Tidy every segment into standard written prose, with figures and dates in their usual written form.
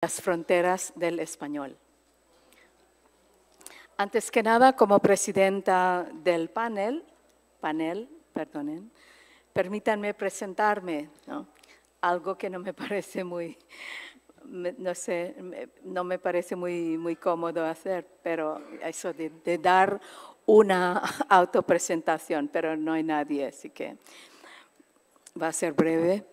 las fronteras del español. Antes que nada, como presidenta del panel, permítanme presentarme, ¿no? Algo que no me parece no me parece muy cómodo hacer, pero eso de dar una autopresentación, pero no hay nadie, así que va a ser breve.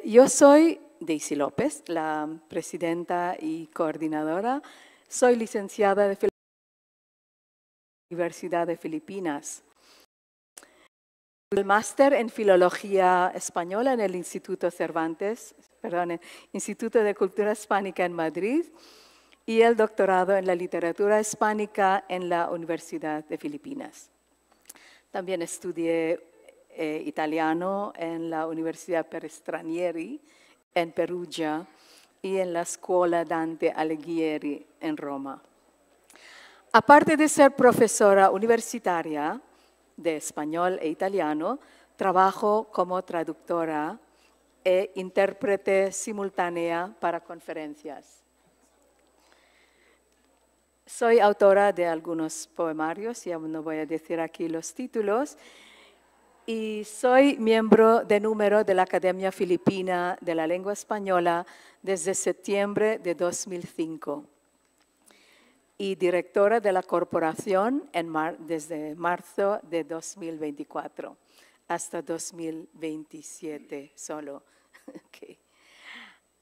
Yo soy Daisy López, la presidenta y coordinadora. Soy licenciada de Universidad de Filipinas. El máster en Filología Española en el Instituto Instituto de Cultura Hispánica en Madrid, y el doctorado en la Literatura Hispánica en la Universidad de Filipinas. También estudié italiano en la Universidad Per Stranieri en Perugia y en la Scuola Dante Alighieri en Roma. Aparte de ser profesora universitaria de español e italiano, trabajo como traductora e intérprete simultánea para conferencias. Soy autora de algunos poemarios, ya no voy a decir aquí los títulos, y soy miembro de número de la Academia Filipina de la Lengua Española desde septiembre de 2005 y directora de la corporación desde marzo de 2024 hasta 2027 solo. Okay.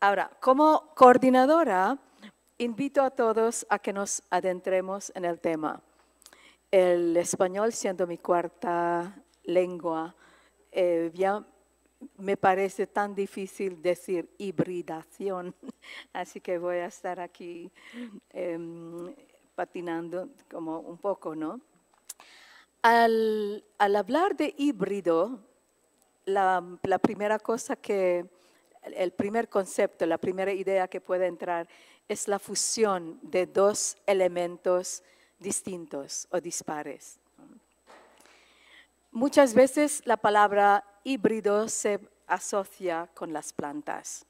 Ahora, como coordinadora, invito a todos a que nos adentremos en el tema. El español, siendo mi cuarta lengua, ya me parece tan difícil decir hibridación, así que voy a estar aquí patinando como un poco, ¿no? Al hablar de híbrido, la primera cosa el primer concepto, la primera idea que puede entrar es la fusión de dos elementos distintos o dispares. Muchas veces la palabra híbrido se asocia con las plantas.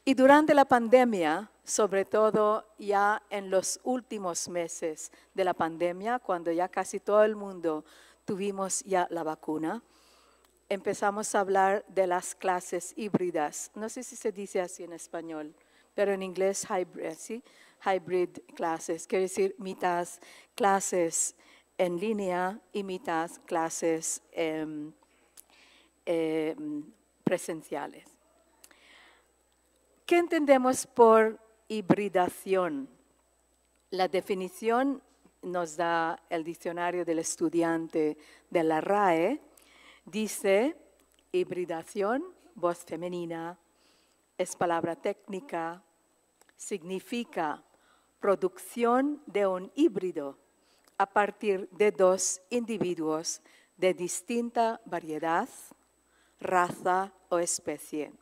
Y durante la pandemia, sobre todo ya en los últimos meses de la pandemia, cuando ya casi todo el mundo tuvimos ya la vacuna, empezamos a hablar de las clases híbridas. No sé si se dice así en español, pero en inglés hybrid, ¿sí? Hybrid classes, quiere decir mitad clases en línea y mitad clases presenciales. ¿Qué entendemos por hibridación? La definición nos da el diccionario del estudiante de la RAE. Dice, hibridación, voz femenina, es palabra técnica, significa producción de un híbrido a partir de dos individuos de distinta variedad, raza o especie.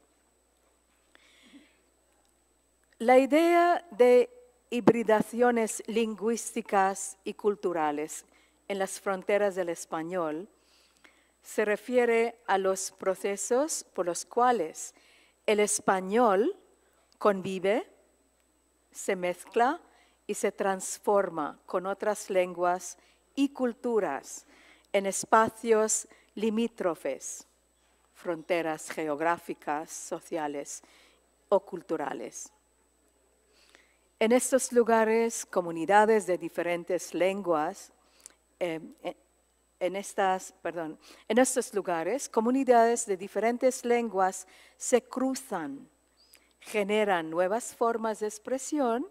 La idea de hibridaciones lingüísticas y culturales en las fronteras del español se refiere a los procesos por los cuales el español convive, se mezcla y se transforma con otras lenguas y culturas en espacios limítrofes, fronteras geográficas, sociales o culturales. En estos lugares, comunidades de diferentes lenguas, en estos lugares, comunidades de diferentes lenguas se cruzan, generan nuevas formas de expresión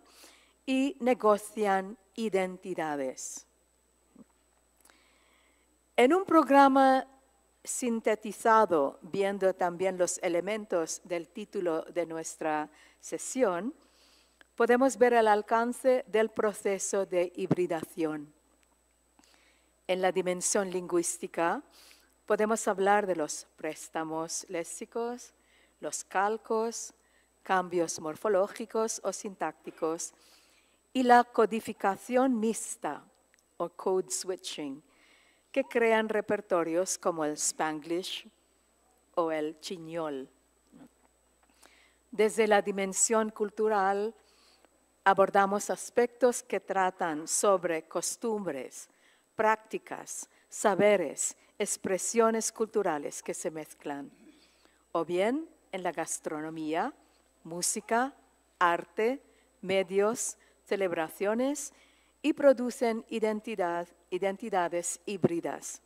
y negocian identidades. En un programa sintetizado, viendo también los elementos del título de nuestra sesión, podemos ver el alcance del proceso de hibridación. En la dimensión lingüística, podemos hablar de los préstamos léxicos, los calcos, cambios morfológicos o sintácticos y la codificación mixta o code switching, que crean repertorios como el Spanglish o el Chiñol. Desde la dimensión cultural abordamos aspectos que tratan sobre costumbres, prácticas, saberes, expresiones culturales que se mezclan, o bien en la gastronomía, música, arte, medios, celebraciones y producen identidades híbridas.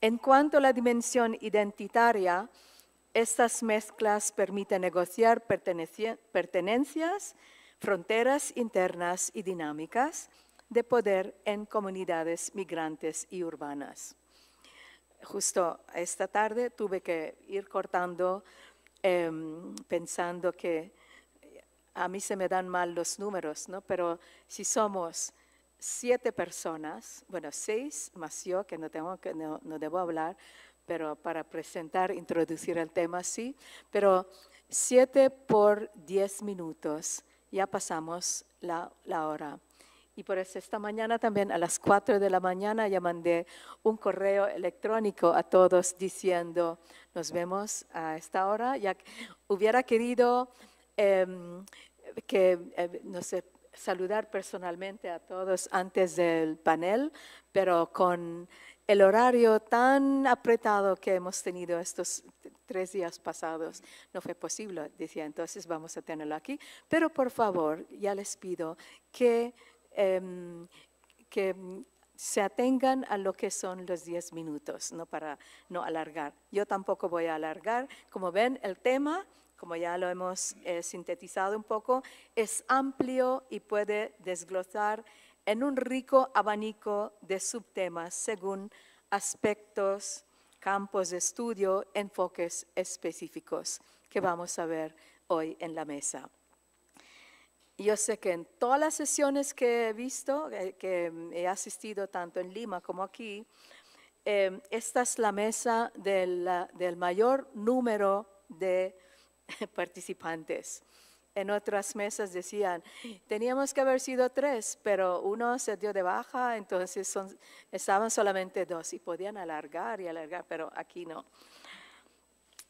En cuanto a la dimensión identitaria, estas mezclas permiten negociar pertenencias, fronteras internas y dinámicas de poder en comunidades migrantes y urbanas. Justo esta tarde tuve que ir cortando pensando que a mí se me dan mal los números, ¿no? Pero si somos 7 personas, bueno, 6 más yo, que no debo hablar, pero para presentar, introducir el tema, sí, pero 7 por 10 minutos, ya pasamos la hora. Y por eso esta mañana también a las 4 de la mañana ya mandé un correo electrónico a todos diciendo, nos vemos a esta hora. Ya hubiera querido no sé, saludar personalmente a todos antes del panel, pero con el horario tan apretado que hemos tenido estos 3 días pasados, no fue posible. Decía, entonces vamos a tenerlo aquí. Pero por favor, ya les pido que se atengan a lo que son los 10 minutos, no para no alargar. Yo tampoco voy a alargar. Como ven, el tema, como ya lo hemos sintetizado un poco, es amplio y puede desglosar en un rico abanico de subtemas según aspectos, campos de estudio, enfoques específicos que vamos a ver hoy en la mesa. Yo sé que en todas las sesiones que he visto, que he asistido tanto en Lima como aquí, esta es la mesa del mayor número de participantes. En otras mesas decían, teníamos que haber sido 3, pero uno se dio de baja, entonces estaban solamente 2 y podían alargar y alargar, pero aquí no.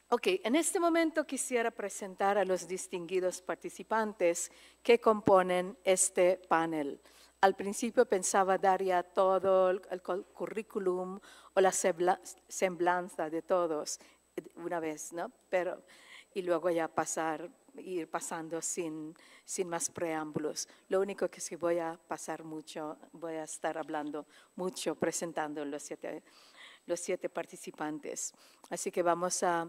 Ok, en este momento quisiera presentar a los distinguidos participantes que componen este panel. Al principio pensaba dar ya todo el currículum o la semblanza de todos una vez, ¿no? Pero, y luego ya ir pasando sin más preámbulos. Lo único que sí voy a estar hablando mucho, presentando los siete participantes. Así que vamos a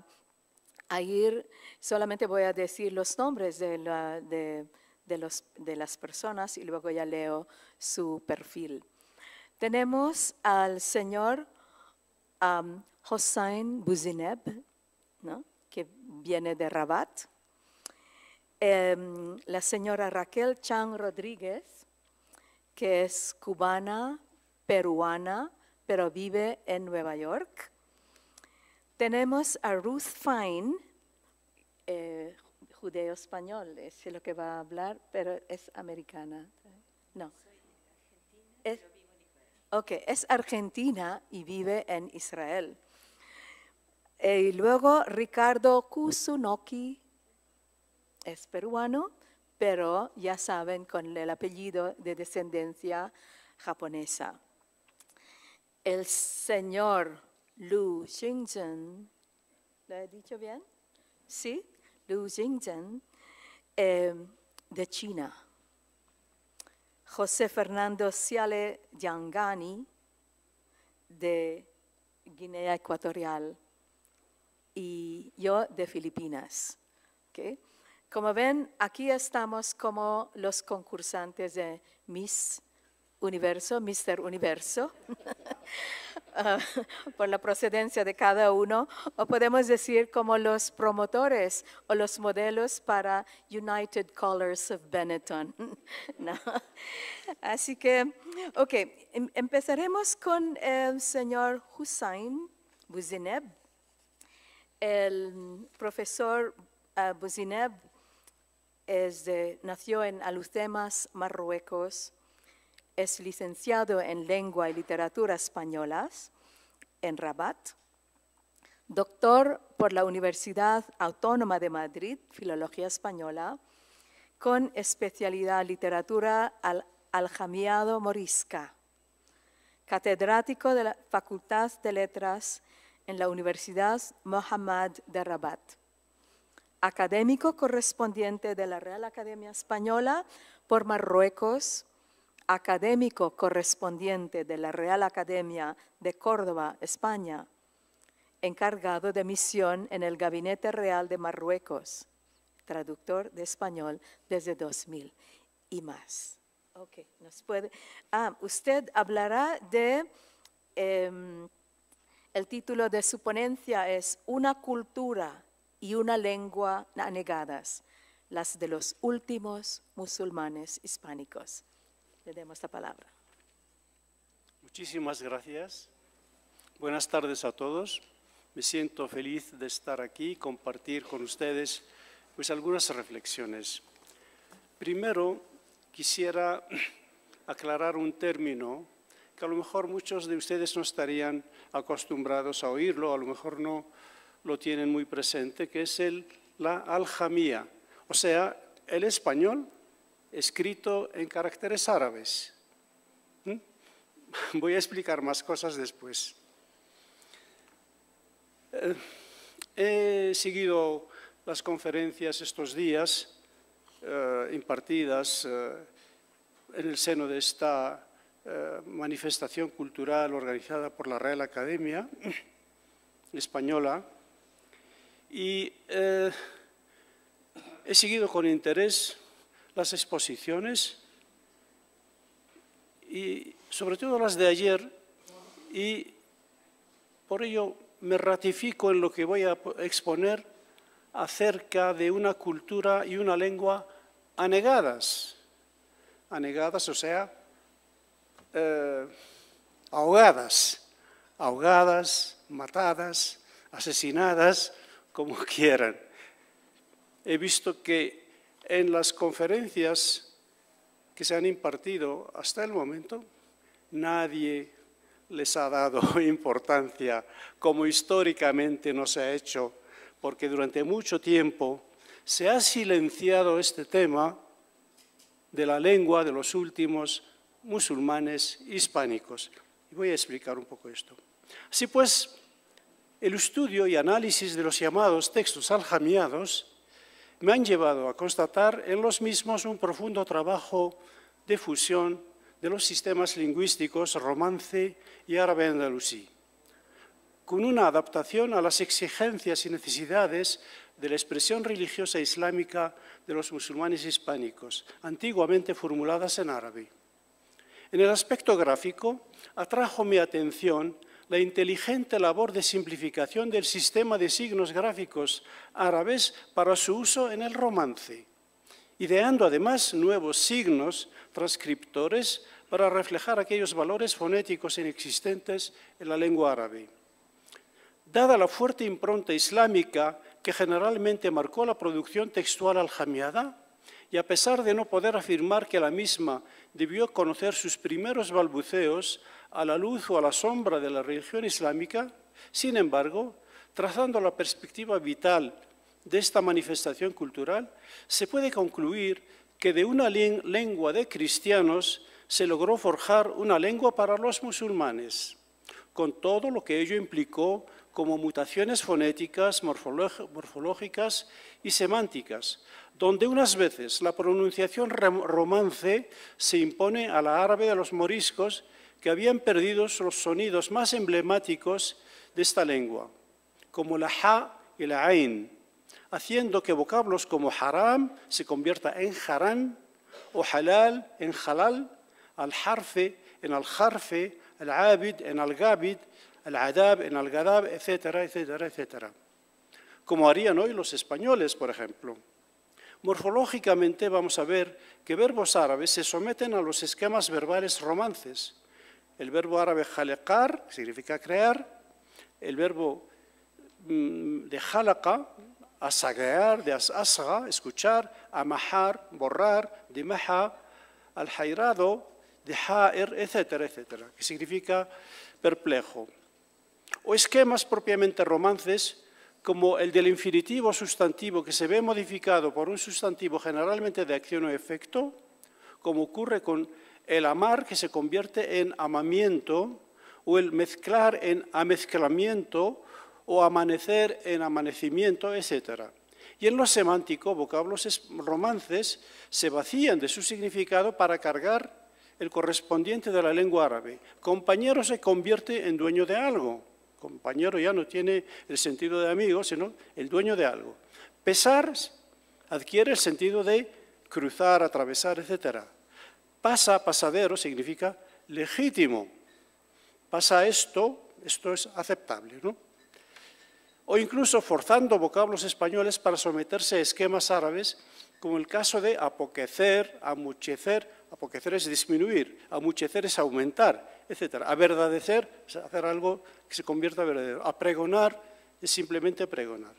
ir, solamente voy a decir los nombres de las personas y luego ya leo su perfil. Tenemos al señor Hossein Bouzineb, ¿no?, que viene de Rabat. La señora Raquel Chang Rodríguez, que es cubana, peruana, pero vive en Nueva York. Tenemos a Ruth Fine, judeo-español, es lo que va a hablar, pero es americana. No. Soy argentina, pero vivo en Israel. Ok, es argentina y vive en Israel. Y luego Ricardo Kusunoki es peruano, pero ya saben, con el apellido de descendencia japonesa. El señor Lu Xingzhen, ¿lo he dicho bien? Sí, Lu Xingzhen, de China. José Fernando Ciale Yangani, de Guinea Ecuatorial, y yo de Filipinas. ¿Okay? Como ven, aquí estamos como los concursantes de Miss Universo, Mr. Universo, por la procedencia de cada uno, o podemos decir como los promotores o los modelos para United Colors of Benetton. ¿No? Así que, ok, empezaremos con el señor Hossein Bouzineb. El profesor Bouzineb nació en Alhucemas, Marruecos. Es licenciado en Lengua y Literatura Españolas en Rabat. doctor por la Universidad Autónoma de Madrid, Filología Española, con especialidad literatura aljamiado morisca, catedrático de la Facultad de Letras en la Universidad Mohammad de Rabat, académico correspondiente de la Real Academia Española por Marruecos, académico correspondiente de la Real Academia de Córdoba, España, encargado de misión en el Gabinete Real de Marruecos, traductor de español desde 2000 y más. Okay, usted hablará de, el título de su ponencia es Una cultura y una lengua anegadas, las de los últimos musulmanes hispánicos. Le damos la palabra. Muchísimas gracias. Buenas tardes a todos. Me siento feliz de estar aquí y compartir con ustedes pues, algunas reflexiones. Primero, quisiera aclarar un término que a lo mejor muchos de ustedes no estarían acostumbrados a oírlo, a lo mejor no lo tienen muy presente, que es la aljamía, o sea, el español escrito en caracteres árabes. Voy a explicar más cosas después. He seguido las conferencias estos días impartidas en el seno de esta manifestación cultural organizada por la Real Academia Española y he seguido con interés las exposiciones y sobre todo las de ayer y por ello me ratifico en lo que voy a exponer acerca de una cultura y una lengua anegadas, o sea, ahogadas, matadas, asesinadas, como quieran. He visto que en las conferencias que se han impartido hasta el momento, nadie les ha dado importancia, como históricamente no se ha hecho, porque durante mucho tiempo se ha silenciado este tema de la lengua de los últimos musulmanes hispánicos. Y voy a explicar un poco esto. Así pues, el estudio y análisis de los llamados textos aljamiados me han llevado a constatar en los mismos un profundo trabajo de fusión de los sistemas lingüísticos romance y árabe andalusí, con una adaptación a las exigencias y necesidades de la expresión religiosa islámica de los musulmanes hispánicos, antiguamente formuladas en árabe. En el aspecto gráfico, atrajo mi atención la inteligente labor de simplificación del sistema de signos gráficos árabes para su uso en el romance, ideando además nuevos signos transcriptores para reflejar aquellos valores fonéticos inexistentes en la lengua árabe. Dada la fuerte impronta islámica que generalmente marcó la producción textual aljamiada, y a pesar de no poder afirmar que la misma debió conocer sus primeros balbuceos a la luz o a la sombra de la religión islámica, sin embargo, trazando la perspectiva vital de esta manifestación cultural, se puede concluir que de una lengua de cristianos se logró forjar una lengua para los musulmanes, con todo lo que ello implicó como mutaciones fonéticas, morfológicas y semánticas, donde unas veces la pronunciación romance se impone a la árabe de los moriscos que habían perdido los sonidos más emblemáticos de esta lengua, como la ja y la ain, haciendo que vocablos como haram se convierta en harán o halal en halal, al-harfe en al-harfe, al-abid en al-gabid, al-adab en al-gadab, etcétera, etcétera, etcétera. Como harían hoy los españoles, por ejemplo. Morfológicamente vamos a ver que verbos árabes se someten a los esquemas verbales romances. El verbo árabe jaleqar, que significa crear, el verbo de jalaqa, asagear, de asga, escuchar, amajar, borrar, de maha, al-jairado, de jair, etcétera, etcétera, que significa perplejo. o esquemas propiamente romances, como el del infinitivo sustantivo que se ve modificado por un sustantivo generalmente de acción o efecto, como ocurre con el amar, que se convierte en amamiento, o el mezclar en amezclamiento, o amanecer en amanecimiento, etc. Y en lo semántico, vocablos romances se vacían de su significado para cargar el correspondiente de la lengua árabe. Compañero se convierte en dueño de algo. Compañero ya no tiene el sentido de amigo, sino el dueño de algo. Pesar adquiere el sentido de cruzar, atravesar, etc. Pasa, pasadero, significa legítimo. Pasa esto es aceptable, ¿no? O incluso forzando vocablos españoles para someterse a esquemas árabes, como el caso de apoquecer, amuchecer. Apoquecer es disminuir, amuchecer es aumentar, etc. Averdadecer es hacer algo que se convierta en verdadero. Apregonar es simplemente pregonar.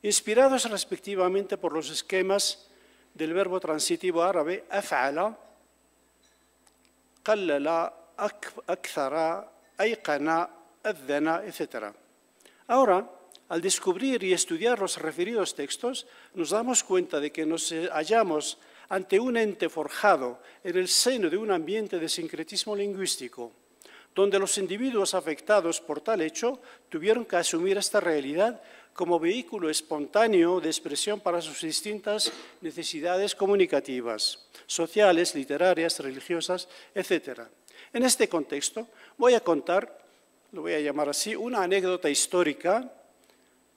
Inspirados respectivamente por los esquemas del verbo transitivo árabe, af'ala, qallala, akthara, ayqana, adhana, etc. Ahora, al descubrir y estudiar los referidos textos, nos damos cuenta de que nos hallamos ante un ente forjado en el seno de un ambiente de sincretismo lingüístico, donde los individuos afectados por tal hecho tuvieron que asumir esta realidad como vehículo espontáneo de expresión para sus distintas necesidades comunicativas, sociales, literarias, religiosas, etc. En este contexto voy a contar, lo voy a llamar así, una anécdota histórica,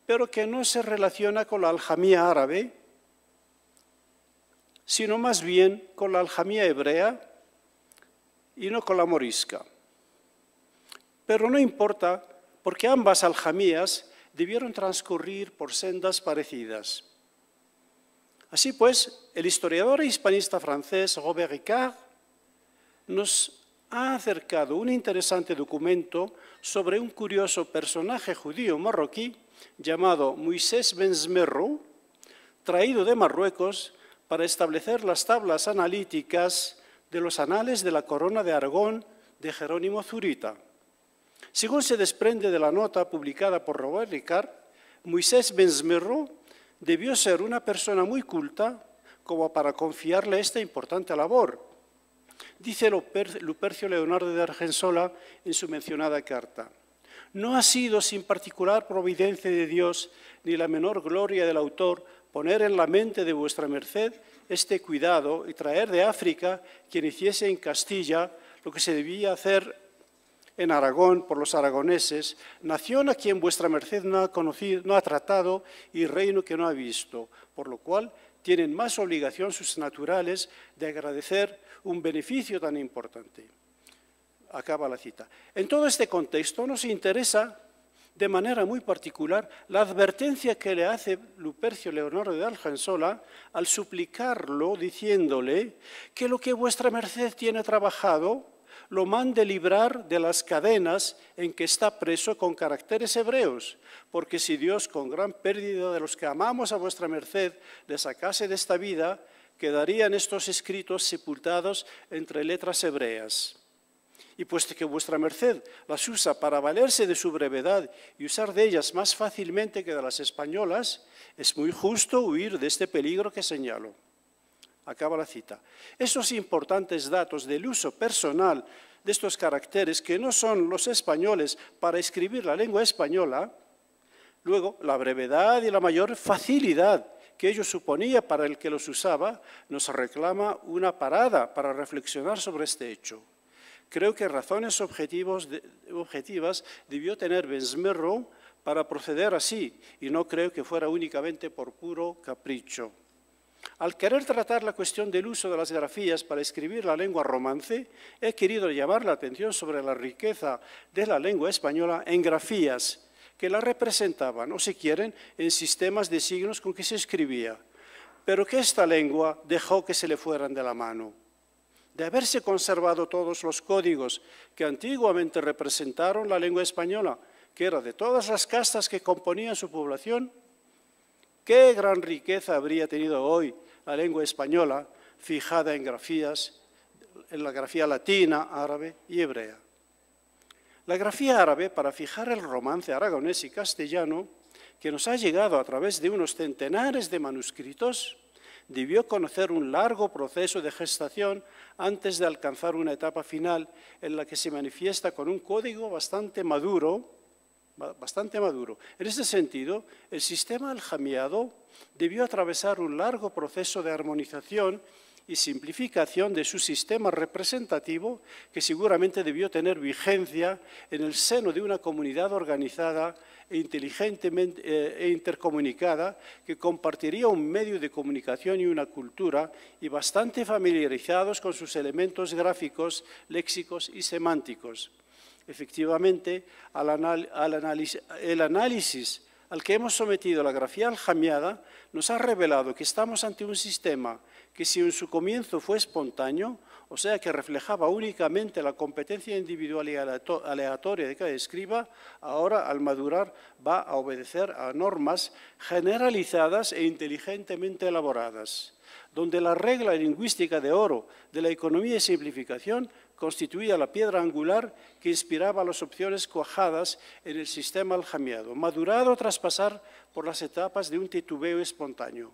pero que no se relaciona con la aljamía árabe, sino más bien con la aljamía hebrea y no con la morisca. Pero no importa, porque ambas aljamías debieron transcurrir por sendas parecidas. Así pues, el historiador e hispanista francés Robert Ricard nos ha acercado un interesante documento sobre un curioso personaje judío marroquí llamado Moisés ben Zmerro, traído de Marruecos para establecer las tablas analíticas de los anales de la Corona de Aragón de Jerónimo Zurita. Según se desprende de la nota publicada por Robert Ricard, Moisés ben Zmerro debió ser una persona muy culta como para confiarle esta importante labor. Dice Lupercio Leonardo de Argensola en su mencionada carta: no ha sido sin particular providencia de Dios ni la menor gloria del autor poner en la mente de vuestra merced este cuidado y traer de África quien hiciese en Castilla lo que se debía hacer en Aragón por los aragoneses, nación a quien vuestra merced no ha conocido, no ha tratado y reino que no ha visto, por lo cual tienen más obligación sus naturales de agradecer un beneficio tan importante. Acaba la cita. En todo este contexto nos interesa de manera muy particular la advertencia que le hace Lupercio Leonardo de Argensola al suplicarlo diciéndole que lo que vuestra merced tiene trabajado lo mande librar de las cadenas en que está preso con caracteres hebreos, porque si Dios con gran pérdida de los que amamos a vuestra merced le sacase de esta vida, quedarían estos escritos sepultados entre letras hebreas. Y puesto que vuestra merced las usa para valerse de su brevedad y usar de ellas más fácilmente que de las españolas, es muy justo huir de este peligro que señalo. Acaba la cita. Esos importantes datos del uso personal de estos caracteres que no son los españoles para escribir la lengua española, luego la brevedad y la mayor facilidad que ello suponía para el que los usaba, nos reclama una parada para reflexionar sobre este hecho. Creo que razones objetivas debió tener ben Zmerro para proceder así, y no creo que fuera únicamente por puro capricho. Al querer tratar la cuestión del uso de las grafías para escribir la lengua romance, he querido llamar la atención sobre la riqueza de la lengua española en grafías que la representaban, o si quieren, en sistemas de signos con que se escribía, pero que esta lengua dejó que se le fueran de la mano. De haberse conservado todos los códigos que antiguamente representaron la lengua española, que era de todas las castas que componían su población, qué gran riqueza habría tenido hoy la lengua española fijada en grafías, en la grafía latina, árabe y hebrea. La grafía árabe, para fijar el romance aragonés y castellano, que nos ha llegado a través de unos centenares de manuscritos, debió conocer un largo proceso de gestación antes de alcanzar una etapa final en la que se manifiesta con un código bastante maduro. En este sentido, el sistema aljamiado debió atravesar un largo proceso de armonización y simplificación de su sistema representativo, que seguramente debió tener vigencia en el seno de una comunidad organizada e inteligentemente intercomunicada, que compartiría un medio de comunicación y una cultura, y bastante familiarizados con sus elementos gráficos, léxicos y semánticos. Efectivamente, el análisis al que hemos sometido la grafía aljamiada nos ha revelado que estamos ante un sistema que, si en su comienzo fue espontáneo, o sea, que reflejaba únicamente la competencia individual y aleatoria de cada escriba, ahora, al madurar, va a obedecer a normas generalizadas e inteligentemente elaboradas, donde la regla lingüística de oro de la economía y simplificación constituía la piedra angular que inspiraba las opciones cuajadas en el sistema aljamiado, madurado tras pasar por las etapas de un titubeo espontáneo.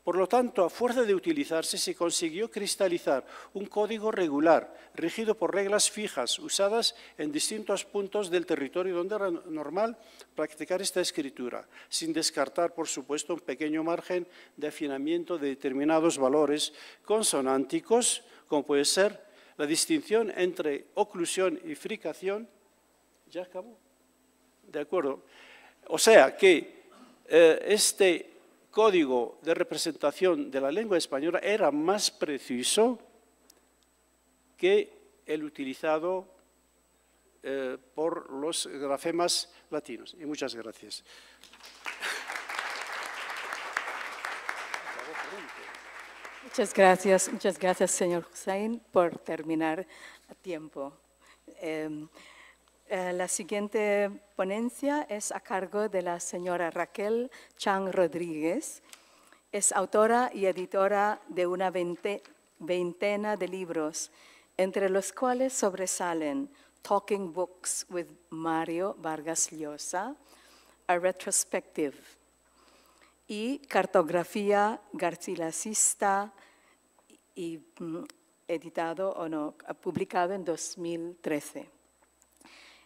Por lo tanto, a fuerza de utilizarse, se consiguió cristalizar un código regular, regido por reglas fijas, usadas en distintos puntos del territorio donde era normal practicar esta escritura, sin descartar, por supuesto, un pequeño margen de afinamiento de determinados valores consonánticos, como puede ser la distinción entre oclusión y fricación. ¿Ya acabó? De acuerdo. O sea que este código de representación de la lengua española era más preciso que el utilizado por los grafemas latinos. Y muchas gracias. Muchas gracias, señor Hussain, por terminar a tiempo. La siguiente ponencia es a cargo de la señora Raquel Chang Rodríguez. Es autora y editora de una veintena de libros, entre los cuales sobresalen Talking Books with Mario Vargas Llosa, A Retrospective, y Cartografía garcilasista, y publicado en 2013.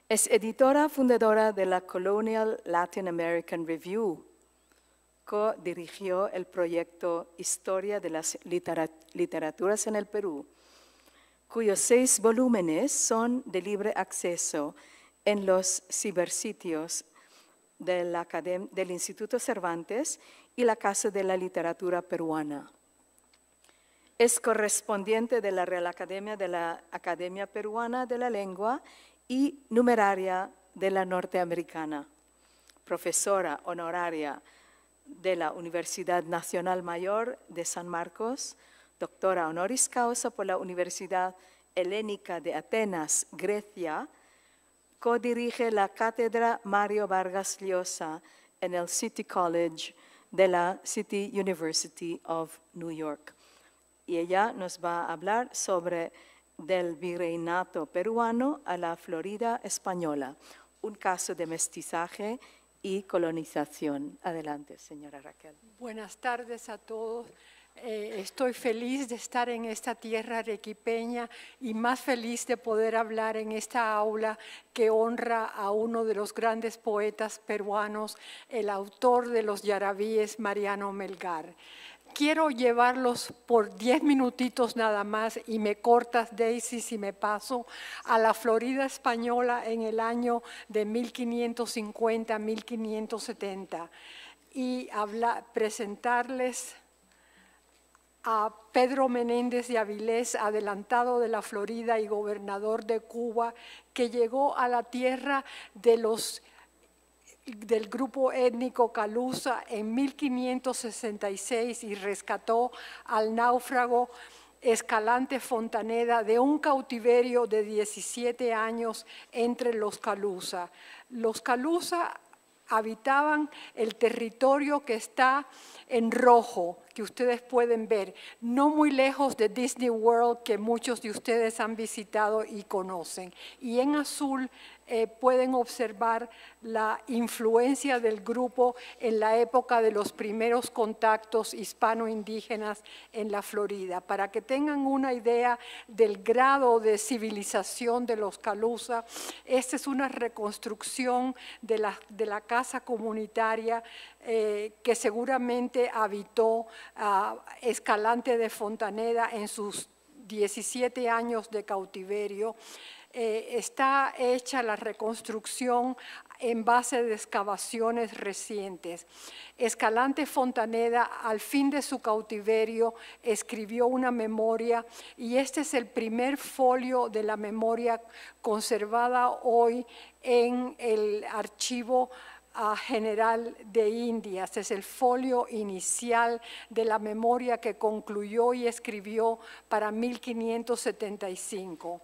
Es editora fundadora de la Colonial Latin American Review. Co-dirigió el proyecto Historia de las Literaturas en el Perú, cuyos 6 volúmenes son de libre acceso en los cibersitios del Instituto Cervantes y la Casa de la Literatura Peruana. Es correspondiente de la Real Academia de la Academia Peruana de la Lengua y numeraria de la Norteamericana, profesora honoraria de la Universidad Nacional Mayor de San Marcos, doctora honoris causa por la Universidad Helénica de Atenas, Grecia. Codirige la Cátedra Mario Vargas Llosa en el City College de la City University of New York. Y ella nos va a hablar sobre del virreinato peruano a la Florida española, un caso de mestizaje y colonización. Adelante, señora Raquel. Buenas tardes a todos. Estoy feliz de estar en esta tierra arequipeña y más feliz de poder hablar en esta aula que honra a uno de los grandes poetas peruanos, el autor de los Yarabíes, Mariano Melgar. Quiero llevarlos por 10 minutitos nada más, y me cortas, Daisy, si me paso, a la Florida española en el año de 1550-1570 y presentarles a Pedro Menéndez de Avilés, adelantado de la Florida y gobernador de Cuba, que llegó a la tierra del grupo étnico Calusa en 1566 y rescató al náufrago Escalante Fontaneda de un cautiverio de 17 años entre los Calusa. Los Calusa habitaban el territorio que está en rojo, que ustedes pueden ver, no muy lejos de Disney World, que muchos de ustedes han visitado y conocen. Y en azul pueden observar la influencia del grupo en la época de los primeros contactos hispano-indígenas en la Florida, para que tengan una idea del grado de civilización de los Calusa. Esta es una reconstrucción de la casa comunitaria que seguramente habitó Escalante de Fontaneda en sus 17 años de cautiverio. Está hecha la reconstrucción en base de excavaciones recientes. Escalante Fontaneda, al fin de su cautiverio, escribió una memoria y este es el primer folio de la memoria conservada hoy en el Archivo General de Indias. Es el folio inicial de la memoria que concluyó y escribió para 1575.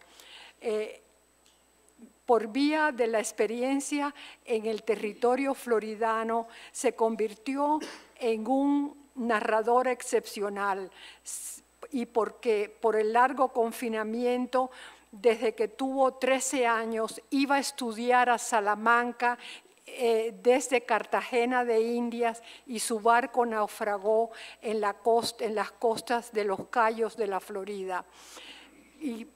Por vía de la experiencia en el territorio floridano, se convirtió en un narrador excepcional y porque por el largo confinamiento, desde que tuvo 13 años, iba a estudiar a Salamanca desde Cartagena de Indias y su barco naufragó en las costas de los Cayos de la Florida. Y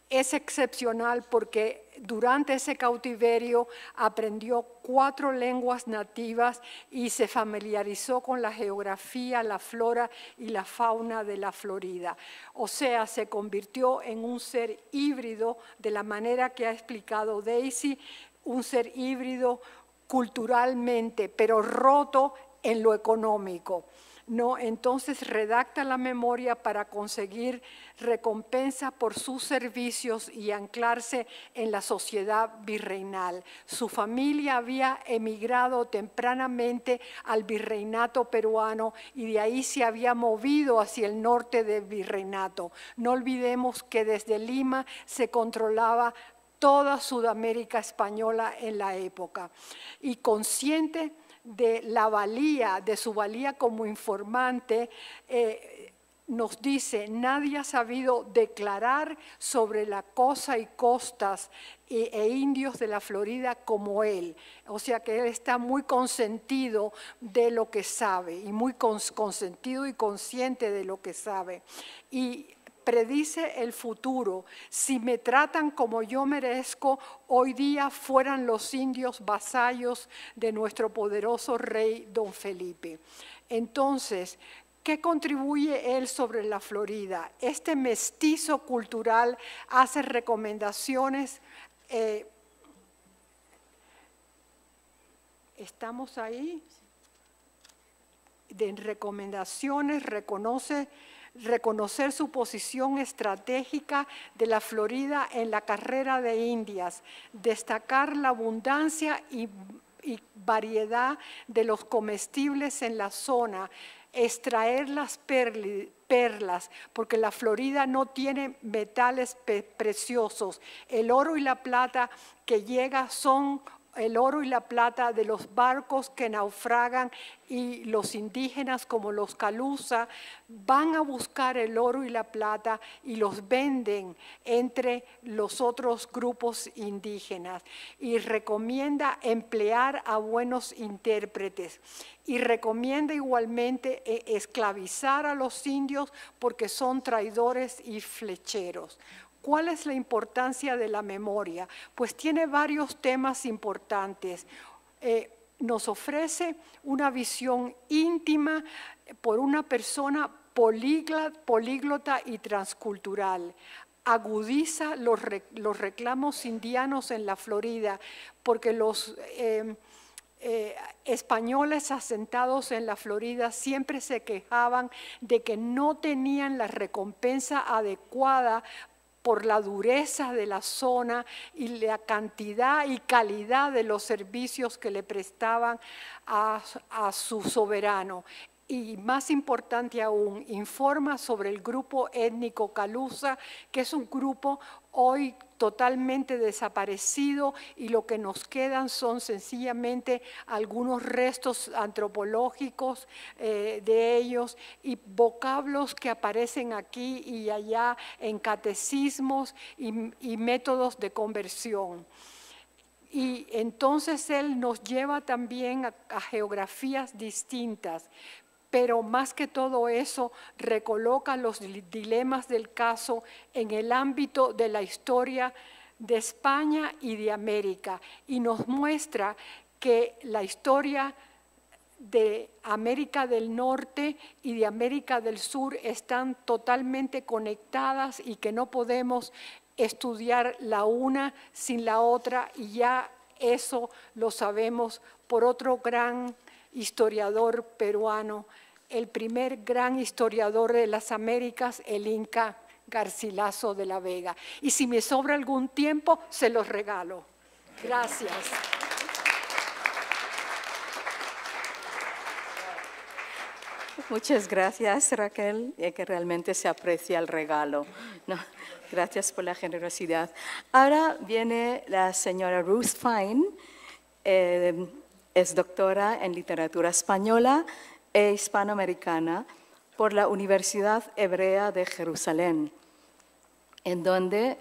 es excepcional porque durante ese cautiverio aprendió 4 lenguas nativas y se familiarizó con la geografía, la flora y la fauna de la Florida. O sea, se convirtió en un ser híbrido de la manera que ha explicado Daisy, un ser híbrido culturalmente, pero roto en lo económico. No, entonces redacta la memoria para conseguir recompensa por sus servicios y anclarse en la sociedad virreinal. Su familia había emigrado tempranamente al virreinato peruano y de ahí se había movido hacia el norte del virreinato. No olvidemos que desde Lima se controlaba toda Sudamérica española en la época. Y consciente de la valía, de su valía como informante, nos dice: nadie ha sabido declarar sobre la cosa y costas e indios de la Florida como él. O sea que él está muy consentido de lo que sabe y muy consentido y consciente de lo que sabe. Y predice el futuro: si me tratan como yo merezco, hoy día fueran los indios vasallos de nuestro poderoso rey don Felipe. Entonces, ¿qué contribuye él sobre la Florida? Este mestizo cultural hace recomendaciones. ¿Estamos ahí? De recomendaciones, reconocer su posición estratégica de la Florida en la carrera de Indias, destacar la abundancia y variedad de los comestibles en la zona, extraer las perlas, porque la Florida no tiene metales preciosos. El oro y la plata que llega son el oro y la plata de los barcos que naufragan, y los indígenas como los Calusa van a buscar el oro y la plata y los venden entre los otros grupos indígenas, y recomienda emplear a buenos intérpretes, y recomienda igualmente esclavizar a los indios porque son traidores y flecheros. ¿Cuál es la importancia de la memoria? Pues tiene varios temas importantes. Nos ofrece una visión íntima por una persona políglota y transcultural. Agudiza los reclamos indianos en la Florida, porque los españoles asentados en la Florida siempre se quejaban de que no tenían la recompensa adecuada por la dureza de la zona y la cantidad y calidad de los servicios que le prestaban a su soberano. Y más importante aún, informa sobre el grupo étnico Calusa, que es un grupo hoy totalmente desaparecido y lo que nos quedan son sencillamente algunos restos antropológicos de ellos y vocablos que aparecen aquí y allá en catecismos y métodos de conversión. Y entonces él nos lleva también a geografías distintas, pero más que todo eso, recoloca los dilemas del caso en el ámbito de la historia de España y de América, y nos muestra que la historia de América del Norte y de América del Sur están totalmente conectadas y que no podemos estudiar la una sin la otra, y ya eso lo sabemos por otro gran historiador peruano, el primer gran historiador de las Américas, el Inca Garcilaso de la Vega. Y si me sobra algún tiempo, se los regalo. Gracias. Muchas gracias, Raquel, que realmente se aprecia el regalo. No, gracias por la generosidad. Ahora viene la señora Ruth Fine, es doctora en literatura española e hispanoamericana por la Universidad Hebrea de Jerusalén, en donde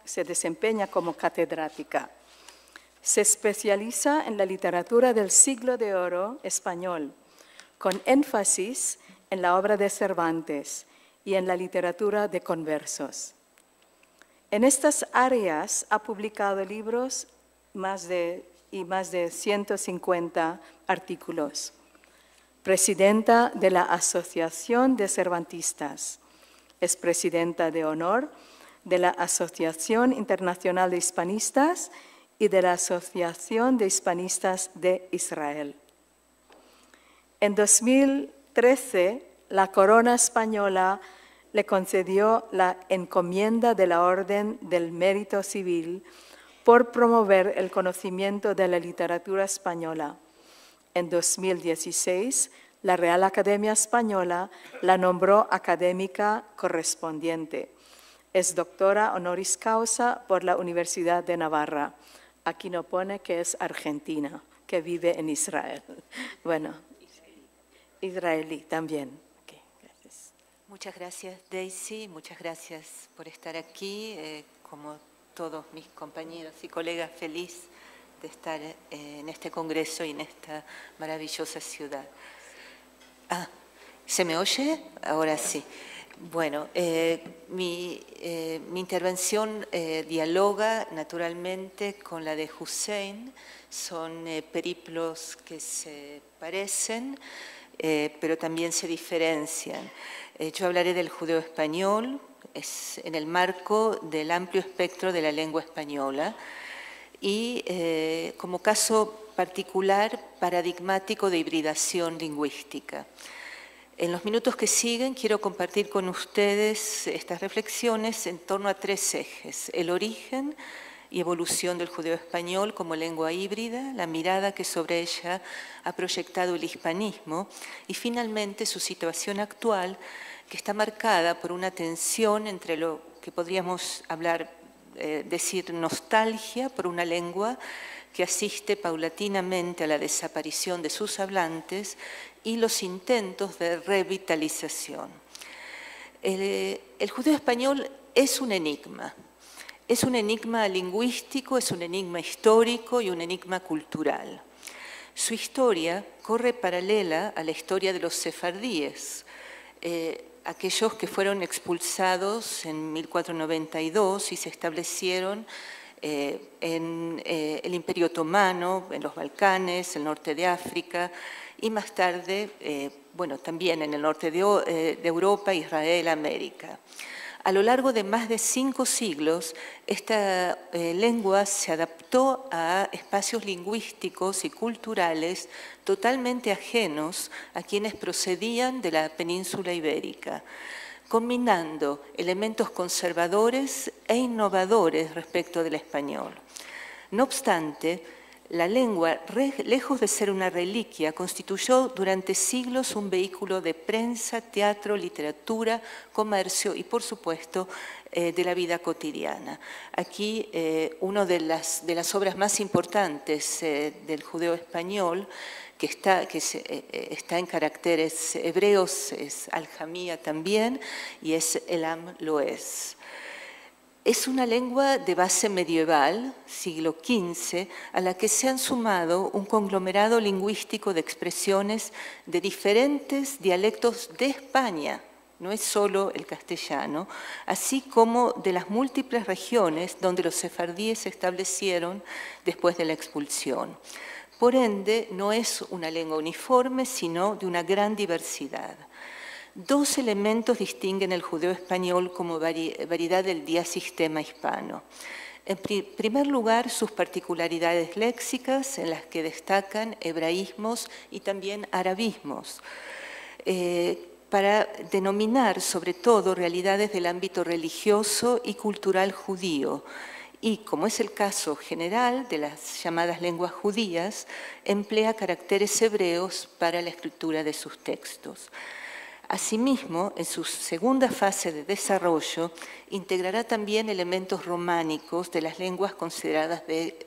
se desempeña como catedrática. Se especializa en la literatura del siglo de oro español, con énfasis en la obra de Cervantes y en la literatura de conversos. En estas áreas ha publicado libros y más de 150 artículos. Presidenta de la Asociación de Cervantistas. Es presidenta de honor de la Asociación Internacional de Hispanistas y de la Asociación de Hispanistas de Israel. En 2013, la Corona Española le concedió la encomienda de la Orden del Mérito Civil por promover el conocimiento de la literatura española. En 2016, la Real Academia Española la nombró académica correspondiente. Es doctora honoris causa por la Universidad de Navarra. Aquí no pone que es argentina, que vive en Israel. Bueno, israelí también. Okay, gracias. Muchas gracias, Daisy. Muchas gracias por estar aquí. Como todos mis compañeros y colegas, feliz de estar en este congreso y en esta maravillosa ciudad. ¿Se me oye? Ahora sí. Bueno, mi intervención dialoga naturalmente con la de Hussein. Son periplos que se parecen, pero también se diferencian. Yo hablaré del judeo español, es en el marco del amplio espectro de la lengua española, y como caso particular paradigmático de hibridación lingüística. En los minutos que siguen quiero compartir con ustedes estas reflexiones en torno a tres ejes: el origen y evolución del judeo español como lengua híbrida, la mirada que sobre ella ha proyectado el hispanismo y finalmente su situación actual, que está marcada por una tensión entre lo que podríamos decir nostalgia por una lengua que asiste paulatinamente a la desaparición de sus hablantes y los intentos de revitalización. El judeo español es un enigma lingüístico, es un enigma histórico y un enigma cultural. Su historia corre paralela a la historia de los sefardíes, aquellos que fueron expulsados en 1492 y se establecieron en el Imperio Otomano, en los Balcanes, el norte de África y más tarde, también en el norte de Europa, Israel, América. A lo largo de más de 5 siglos, esta lengua se adaptó a espacios lingüísticos y culturales totalmente ajenos a quienes procedían de la península ibérica, combinando elementos conservadores e innovadores respecto del español. No obstante, La lengua, lejos de ser una reliquia, constituyó durante siglos un vehículo de prensa, teatro, literatura, comercio y, por supuesto, de la vida cotidiana. Aquí, una de las obras más importantes del judeo español, que está en caracteres hebreos, es Al-Jamía también, y es Elam Loez. Es una lengua de base medieval, siglo XV, a la que se han sumado un conglomerado lingüístico de expresiones de diferentes dialectos de España, no es solo el castellano, así como de las múltiples regiones donde los sefardíes se establecieron después de la expulsión. Por ende, no es una lengua uniforme, sino de una gran diversidad. Dos elementos distinguen el judeo español como variedad del diasistema hispano. En primer lugar, sus particularidades léxicas, en las que destacan hebraísmos y también arabismos, para denominar sobre todo realidades del ámbito religioso y cultural judío, y, como es el caso general de las llamadas lenguas judías, emplea caracteres hebreos para la escritura de sus textos. Asimismo, en su segunda fase de desarrollo, integrará también elementos románicos de las lenguas consideradas de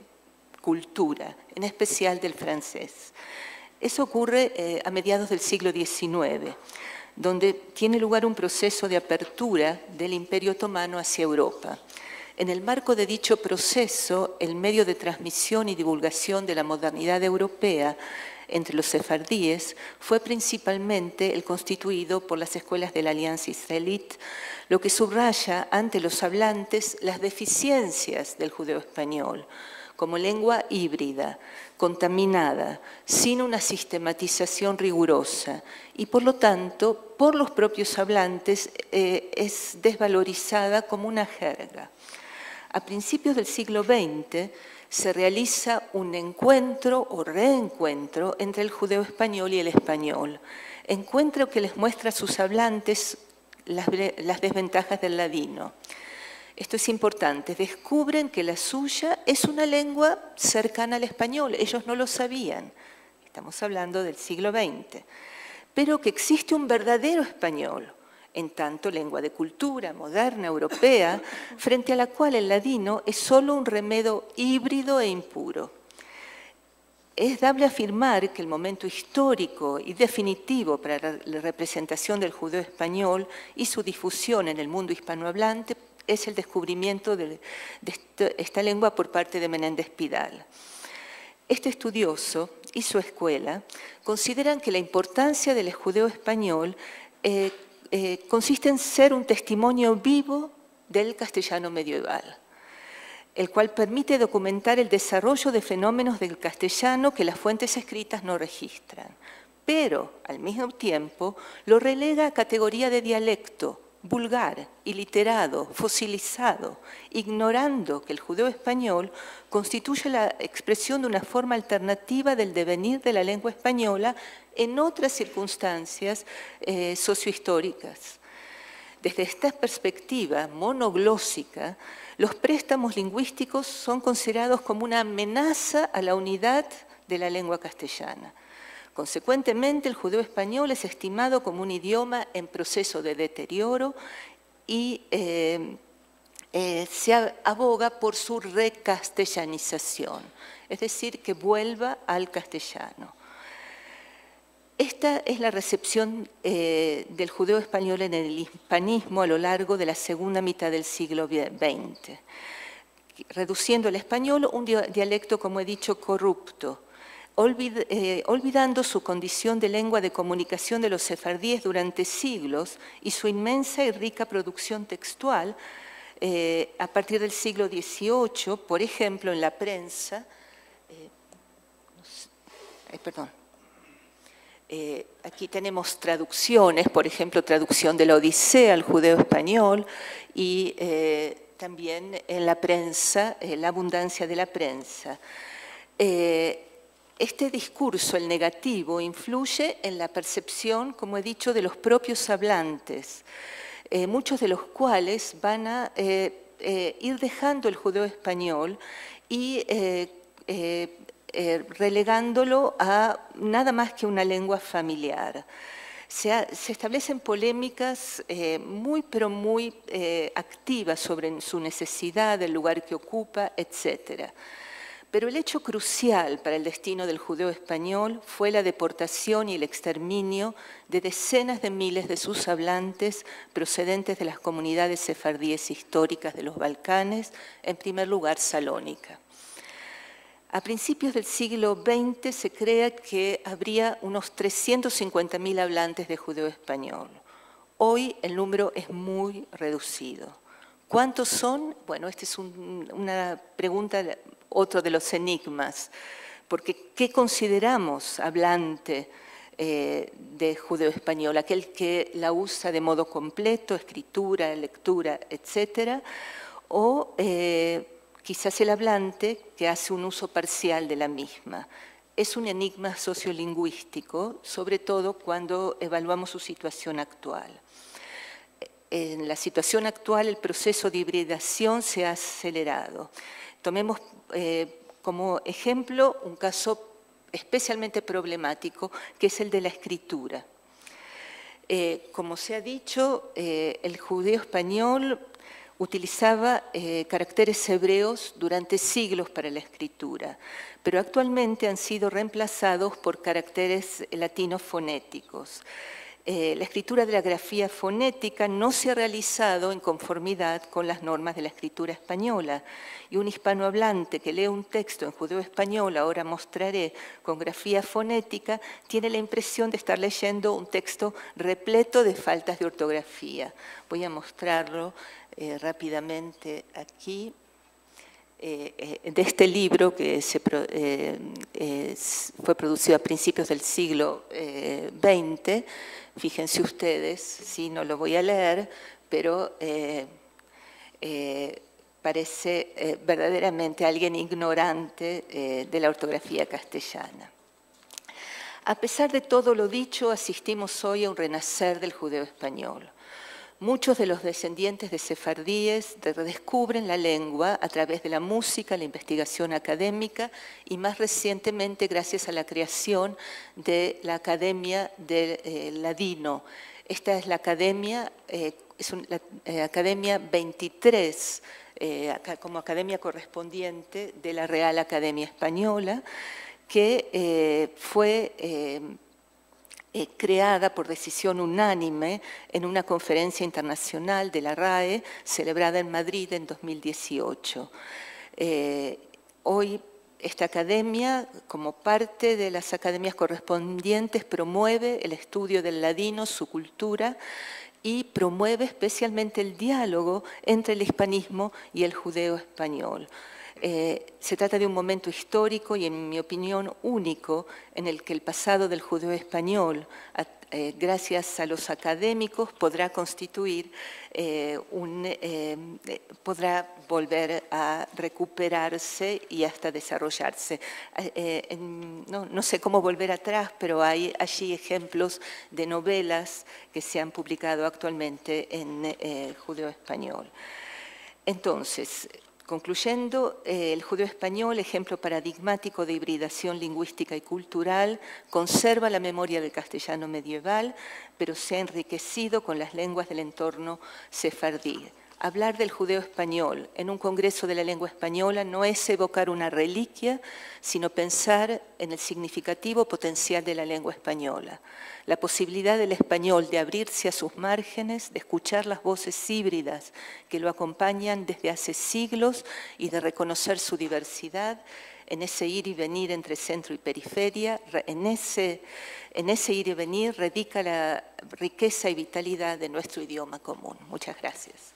cultura, en especial del francés. Eso ocurre a mediados del siglo XIX, donde tiene lugar un proceso de apertura del Imperio Otomano hacia Europa. En el marco de dicho proceso, el medio de transmisión y divulgación de la modernidad europea entre los sefardíes fue principalmente el constituido por las escuelas de la Alianza Israelita, lo que subraya ante los hablantes las deficiencias del judeo español, como lengua híbrida, contaminada, sin una sistematización rigurosa y, por lo tanto, por los propios hablantes es desvalorizada como una jerga. A principios del siglo XX se realiza un encuentro o reencuentro entre el judeo español y el español, encuentro que les muestra a sus hablantes las desventajas del ladino. Esto es importante, descubren que la suya es una lengua cercana al español, ellos no lo sabían, estamos hablando del siglo XX, pero que existe un verdadero español, en tanto lengua de cultura moderna, europea, frente a la cual el ladino es solo un remedio híbrido e impuro. Es dable afirmar que el momento histórico y definitivo para la representación del judeo español y su difusión en el mundo hispanohablante es el descubrimiento de esta lengua por parte de Menéndez Pidal. Este estudioso y su escuela consideran que la importancia del judeo español consiste en ser un testimonio vivo del castellano medieval, el cual permite documentar el desarrollo de fenómenos del castellano que las fuentes escritas no registran, pero al mismo tiempo lo relega a categoría de dialecto, vulgar, iliterado, fosilizado, ignorando que el judeo español constituye la expresión de una forma alternativa del devenir de la lengua española en otras circunstancias sociohistóricas. Desde esta perspectiva monoglósica, los préstamos lingüísticos son considerados como una amenaza a la unidad de la lengua castellana. Consecuentemente, el judeo español es estimado como un idioma en proceso de deterioro y se aboga por su recastellanización, es decir, que vuelva al castellano. Esta es la recepción del judeo español en el hispanismo a lo largo de la segunda mitad del siglo XX, reduciendo el español un dialecto, como he dicho, corrupto, olvidando su condición de lengua de comunicación de los sefardíes durante siglos y su inmensa y rica producción textual a partir del siglo XVIII, por ejemplo, en la prensa. Aquí tenemos traducciones, por ejemplo, traducción de la Odisea al judeo español y también en la prensa, la abundancia de la prensa. Este discurso, el negativo, influye en la percepción, como he dicho, de los propios hablantes, muchos de los cuales van a ir dejando el judeo español y relegándolo a nada más que una lengua familiar. Se establecen polémicas pero muy activas sobre su necesidad, el lugar que ocupa, etc. Pero el hecho crucial para el destino del judeo español fue la deportación y el exterminio de decenas de miles de sus hablantes procedentes de las comunidades sefardíes históricas de los Balcanes, en primer lugar Salónica. A principios del siglo XX se crea que habría unos 350.000 hablantes de judeo español. Hoy el número es muy reducido. ¿Cuántos son? Bueno, esta es una pregunta, otro de los enigmas, porque ¿qué consideramos hablante de judeo español? Aquel que la usa de modo completo, escritura, lectura, etcétera, o quizás el hablante que hace un uso parcial de la misma. Es un enigma sociolingüístico, sobre todo cuando evaluamos su situación actual. En la situación actual el proceso de hibridación se ha acelerado. Tomemos como ejemplo un caso especialmente problemático, que es el de la escritura. Como se ha dicho, el judeo español utilizaba caracteres hebreos durante siglos para la escritura, pero actualmente han sido reemplazados por caracteres latinos fonéticos. La escritura de la grafía fonética no se ha realizado en conformidad con las normas de la escritura española, y un hispanohablante que lee un texto en judeo español, ahora mostraré, con grafía fonética, tiene la impresión de estar leyendo un texto repleto de faltas de ortografía. Voy a mostrarlo rápidamente aquí, de este libro que fue producido a principios del siglo XX. Fíjense ustedes, sí, no lo voy a leer, pero parece verdaderamente alguien ignorante de la ortografía castellana. A pesar de todo lo dicho, asistimos hoy a un renacer del judeo español. Muchos de los descendientes de sefardíes redescubren la lengua a través de la música, la investigación académica y más recientemente gracias a la creación de la Academia del Ladino. Esta es la Academia, la Academia 23, como academia correspondiente de la Real Academia Española, que fue creada por decisión unánime en una conferencia internacional de la RAE celebrada en Madrid en 2018. Hoy esta academia, como parte de las academias correspondientes, promueve el estudio del ladino, su cultura, y promueve especialmente el diálogo entre el hispanismo y el judeo español. Se trata de un momento histórico y, en mi opinión, único en el que el pasado del judeo español, gracias a los académicos, podrá constituir, podrá volver a recuperarse y hasta desarrollarse. No sé cómo volver atrás, pero hay allí ejemplos de novelas que se han publicado actualmente en el judeo español. Entonces, concluyendo, el judeo español, ejemplo paradigmático de hibridación lingüística y cultural, conserva la memoria del castellano medieval, pero se ha enriquecido con las lenguas del entorno sefardí. Hablar del judeo español en un congreso de la lengua española no es evocar una reliquia, sino pensar en el significativo potencial de la lengua española. La posibilidad del español de abrirse a sus márgenes, de escuchar las voces híbridas que lo acompañan desde hace siglos y de reconocer su diversidad, en ese ir y venir entre centro y periferia, en ese ir y venir radica la riqueza y vitalidad de nuestro idioma común. Muchas gracias.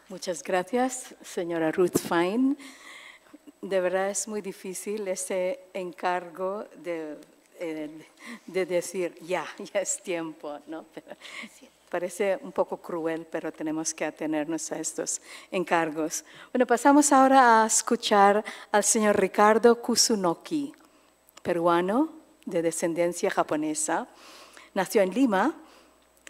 Muchas gracias, señora Ruth Fine. De verdad es muy difícil ese encargo de decir, ya es tiempo, ¿no? Pero parece un poco cruel, pero tenemos que atenernos a estos encargos. Bueno, pasamos ahora a escuchar al señor Ricardo Kusunoki, peruano de descendencia japonesa. Nació en Lima.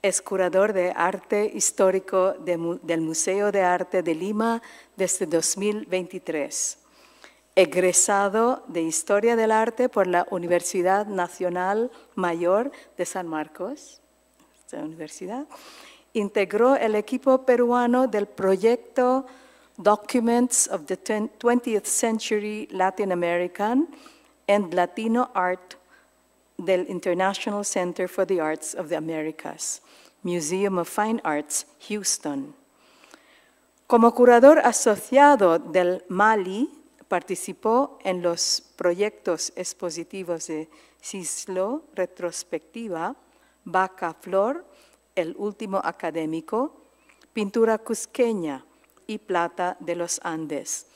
Es curador de arte histórico del Museo de Arte de Lima desde 2023. Egresado de Historia del Arte por la Universidad Nacional Mayor de San Marcos, esta universidad. Integró el equipo peruano del proyecto Documents of the 20th Century Latin American and Latino Art del International Center for the Arts of the Americas, Museum of Fine Arts, Houston. Como curador asociado del Mali, participó en los proyectos expositivos de Cislo, Retrospectiva, Vaca Flor, El Último Académico, Pintura Cusqueña y Plata de los Andes.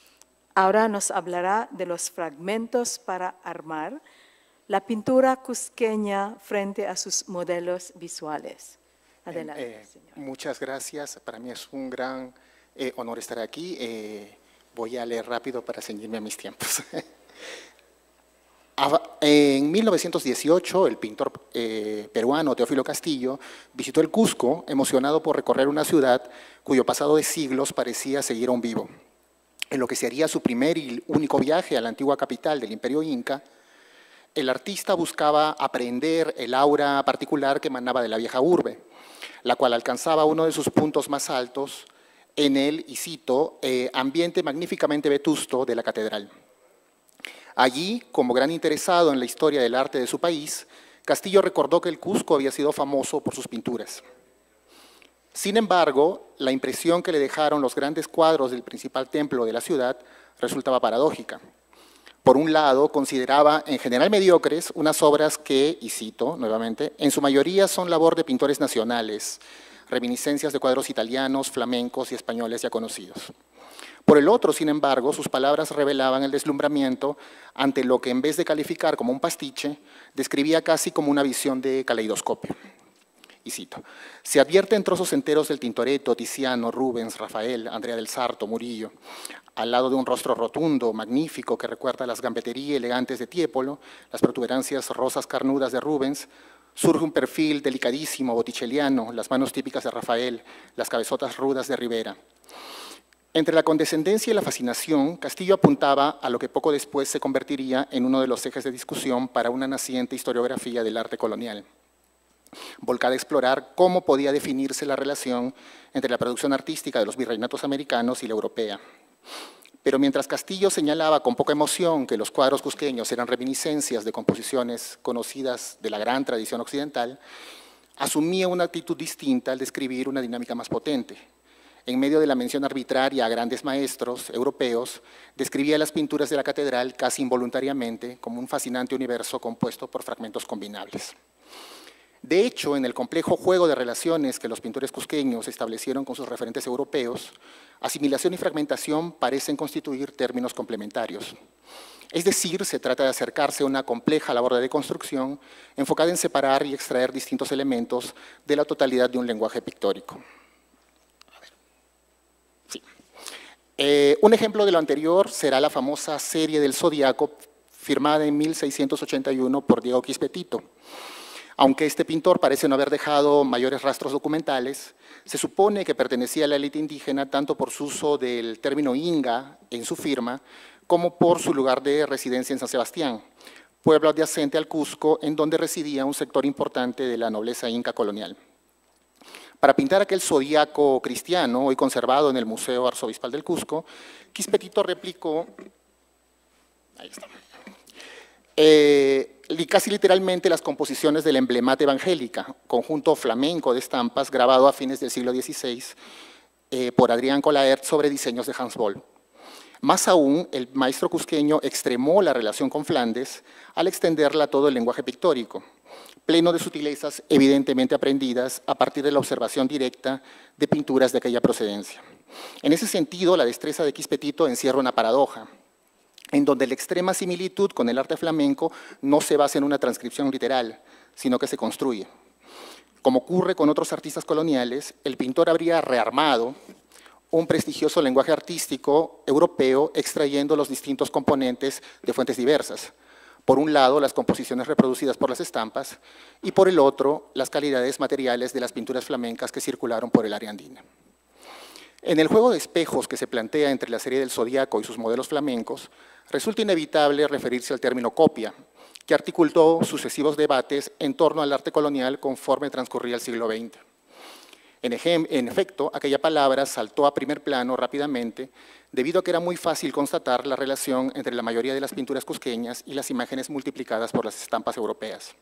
Ahora nos hablará de los fragmentos para armar la pintura cusqueña frente a sus modelos visuales. Adelante, señor. Muchas gracias. Para mí es un gran honor estar aquí. Voy a leer rápido para ceñirme a mis tiempos. En 1918, el pintor peruano Teófilo Castillo visitó el Cusco, emocionado por recorrer una ciudad cuyo pasado de siglos parecía seguir aún vivo. En lo que sería su primer y único viaje a la antigua capital del Imperio Inca, el artista buscaba aprender el aura particular que emanaba de la vieja urbe, la cual alcanzaba uno de sus puntos más altos en el, y cito, ambiente magníficamente vetusto de la catedral. Allí, como gran interesado en la historia del arte de su país, Castillo recordó que el Cusco había sido famoso por sus pinturas. Sin embargo, la impresión que le dejaron los grandes cuadros del principal templo de la ciudad resultaba paradójica. Por un lado, consideraba en general mediocres unas obras que, y cito nuevamente, en su mayoría son labor de pintores nacionales, reminiscencias de cuadros italianos, flamencos y españoles ya conocidos. Por el otro, sin embargo, sus palabras revelaban el deslumbramiento ante lo que, en vez de calificar como un pastiche, describía casi como una visión de caleidoscopio. Y cito, se advierten trozos enteros del Tintoretto, Tiziano, Rubens, Rafael, Andrea del Sarto, Murillo, al lado de un rostro rotundo, magnífico, que recuerda las gambeterías elegantes de Tiepolo, las protuberancias rosas carnudas de Rubens, surge un perfil delicadísimo, botticelliano, las manos típicas de Rafael, las cabezotas rudas de Rivera. Entre la condescendencia y la fascinación, Castillo apuntaba a lo que poco después se convertiría en uno de los ejes de discusión para una naciente historiografía del arte colonial, volcada a explorar cómo podía definirse la relación entre la producción artística de los virreinatos americanos y la europea. Pero mientras Castillo señalaba con poca emoción que los cuadros cusqueños eran reminiscencias de composiciones conocidas de la gran tradición occidental, asumía una actitud distinta al describir una dinámica más potente. En medio de la mención arbitraria a grandes maestros europeos, describía las pinturas de la catedral casi involuntariamente como un fascinante universo compuesto por fragmentos combinables. De hecho, en el complejo juego de relaciones que los pintores cusqueños establecieron con sus referentes europeos, asimilación y fragmentación parecen constituir términos complementarios. Es decir, se trata de acercarse a una compleja labor de deconstrucción enfocada en separar y extraer distintos elementos de la totalidad de un lenguaje pictórico. Un ejemplo de lo anterior será la famosa serie del Zodíaco, firmada en 1681 por Diego Quispetito. Aunque este pintor parece no haber dejado mayores rastros documentales, se supone que pertenecía a la élite indígena tanto por su uso del término inga en su firma, como por su lugar de residencia en San Sebastián, pueblo adyacente al Cusco, en donde residía un sector importante de la nobleza inca colonial. Para pintar aquel zodíaco cristiano, hoy conservado en el Museo Arzobispal del Cusco, Quispetito replicó, ahí está, casi literalmente las composiciones de la Emblemata Evangélica, conjunto flamenco de estampas grabado a fines del siglo XVI por Adrián Colaert sobre diseños de Hans Boll. Más aún, el maestro cusqueño extremó la relación con Flandes al extenderla a todo el lenguaje pictórico, pleno de sutilezas evidentemente aprendidas a partir de la observación directa de pinturas de aquella procedencia. En ese sentido, la destreza de Quispetito encierra una paradoja, en donde la extrema similitud con el arte flamenco no se basa en una transcripción literal, sino que se construye. Como ocurre con otros artistas coloniales, el pintor habría rearmado un prestigioso lenguaje artístico europeo extrayendo los distintos componentes de fuentes diversas. por un lado, las composiciones reproducidas por las estampas y por el otro, las calidades materiales de las pinturas flamencas que circularon por el área andina. En el juego de espejos que se plantea entre la serie del Zodíaco y sus modelos flamencos, resulta inevitable referirse al término copia, que articuló sucesivos debates en torno al arte colonial conforme transcurría el siglo XX. En efecto, aquella palabra saltó a primer plano rápidamente debido a que era muy fácil constatar la relación entre la mayoría de las pinturas cusqueñas y las imágenes multiplicadas por las estampas europeas.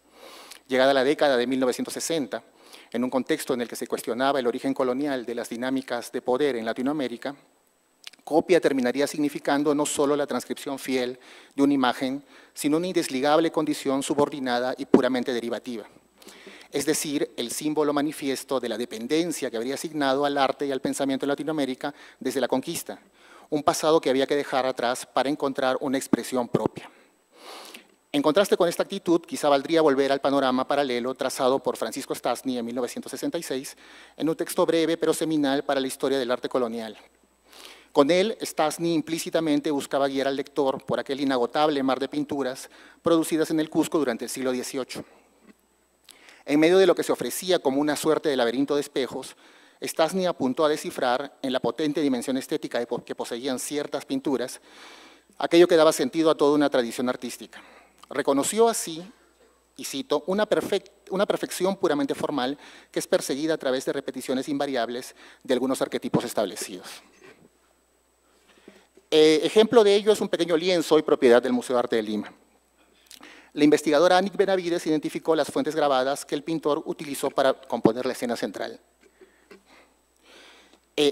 Llegada la década de 1960, en un contexto en el que se cuestionaba el origen colonial de las dinámicas de poder en Latinoamérica, copia terminaría significando no solo la transcripción fiel de una imagen, sino una indesligable condición subordinada y puramente derivativa. Es decir, el símbolo manifiesto de la dependencia que habría asignado al arte y al pensamiento en Latinoamérica desde la conquista, un pasado que había que dejar atrás para encontrar una expresión propia. En contraste con esta actitud, quizá valdría volver al panorama paralelo trazado por Francisco Stastny en 1966, en un texto breve pero seminal para la historia del arte colonial. Con él, Stastny implícitamente buscaba guiar al lector por aquel inagotable mar de pinturas producidas en el Cusco durante el siglo XVIII. En medio de lo que se ofrecía como una suerte de laberinto de espejos, Stastny apuntó a descifrar, en la potente dimensión estética que poseían ciertas pinturas, aquello que daba sentido a toda una tradición artística. Reconoció así, y cito, una perfección puramente formal que es perseguida a través de repeticiones invariables de algunos arquetipos establecidos. Ejemplo de ello es un pequeño lienzo hoy propiedad del Museo de Arte de Lima. La investigadora Anik Benavides identificó las fuentes grabadas que el pintor utilizó para componer la escena central.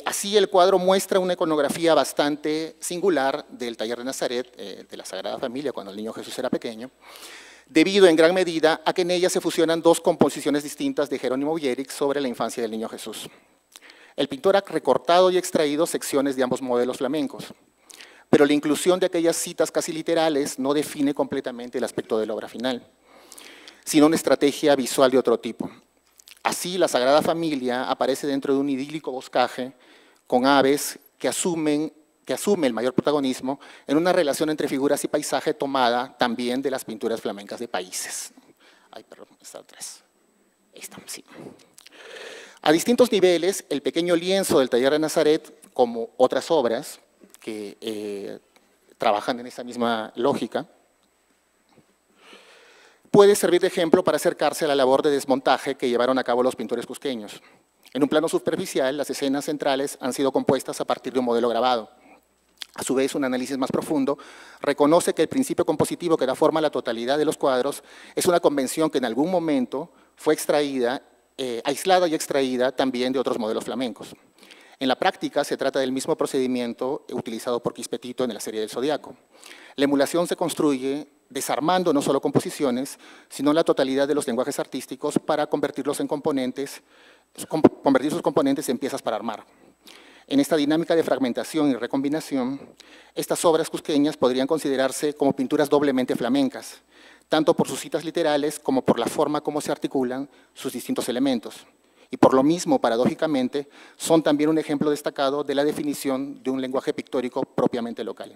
Así el cuadro muestra una iconografía bastante singular del taller de Nazaret, de la Sagrada Familia, cuando el niño Jesús era pequeño, debido en gran medida a que en ella se fusionan dos composiciones distintas de Jerónimo Vierick sobre la infancia del niño Jesús. El pintor ha recortado y extraído secciones de ambos modelos flamencos, pero la inclusión de aquellas citas casi literales no define completamente el aspecto de la obra final, sino una estrategia visual de otro tipo. Así, la Sagrada Familia aparece dentro de un idílico boscaje con aves que asume el mayor protagonismo en una relación entre figuras y paisaje tomada también de las pinturas flamencas de países. Ay, perdón, está atrás. Esta, sí. A distintos niveles, el pequeño lienzo del taller de Nazaret, como otras obras que trabajan en esa misma lógica, puede servir de ejemplo para acercarse a la labor de desmontaje que llevaron a cabo los pintores cusqueños. En un plano superficial, las escenas centrales han sido compuestas a partir de un modelo grabado. A su vez, un análisis más profundo reconoce que el principio compositivo que da forma a la totalidad de los cuadros es una convención que en algún momento fue extraída, aislada y extraída también de otros modelos flamencos. En la práctica se trata del mismo procedimiento utilizado por Quispetito en la serie del Zodíaco. La emulación se construye desarmando no solo composiciones, sino la totalidad de los lenguajes artísticos para convertir sus componentes en piezas para armar. En esta dinámica de fragmentación y recombinación, estas obras cusqueñas podrían considerarse como pinturas doblemente flamencas, tanto por sus citas literales como por la forma como se articulan sus distintos elementos. Y por lo mismo, paradójicamente, son también un ejemplo destacado de la definición de un lenguaje pictórico propiamente local.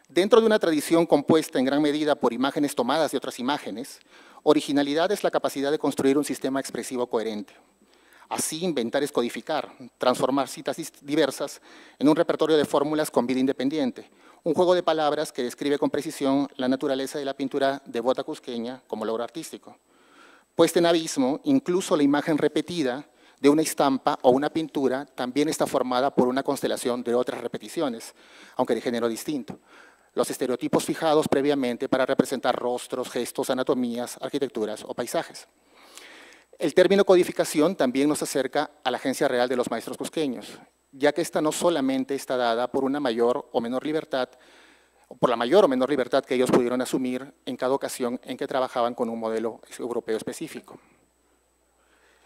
Dentro de una tradición compuesta en gran medida por imágenes tomadas de otras imágenes, originalidad es la capacidad de construir un sistema expresivo coherente. Así, inventar es codificar, transformar citas diversas en un repertorio de fórmulas con vida independiente, un juego de palabras que describe con precisión la naturaleza de la pintura devota cusqueña como logro artístico. Puesta en abismo, incluso la imagen repetida de una estampa o una pintura también está formada por una constelación de otras repeticiones, aunque de género distinto. Los estereotipos fijados previamente para representar rostros, gestos, anatomías, arquitecturas o paisajes. El término codificación también nos acerca a la agencia real de los maestros cusqueños, ya que esta no solamente está dada por una mayor o menor libertad, por la mayor o menor libertad que ellos pudieron asumir en cada ocasión en que trabajaban con un modelo europeo específico.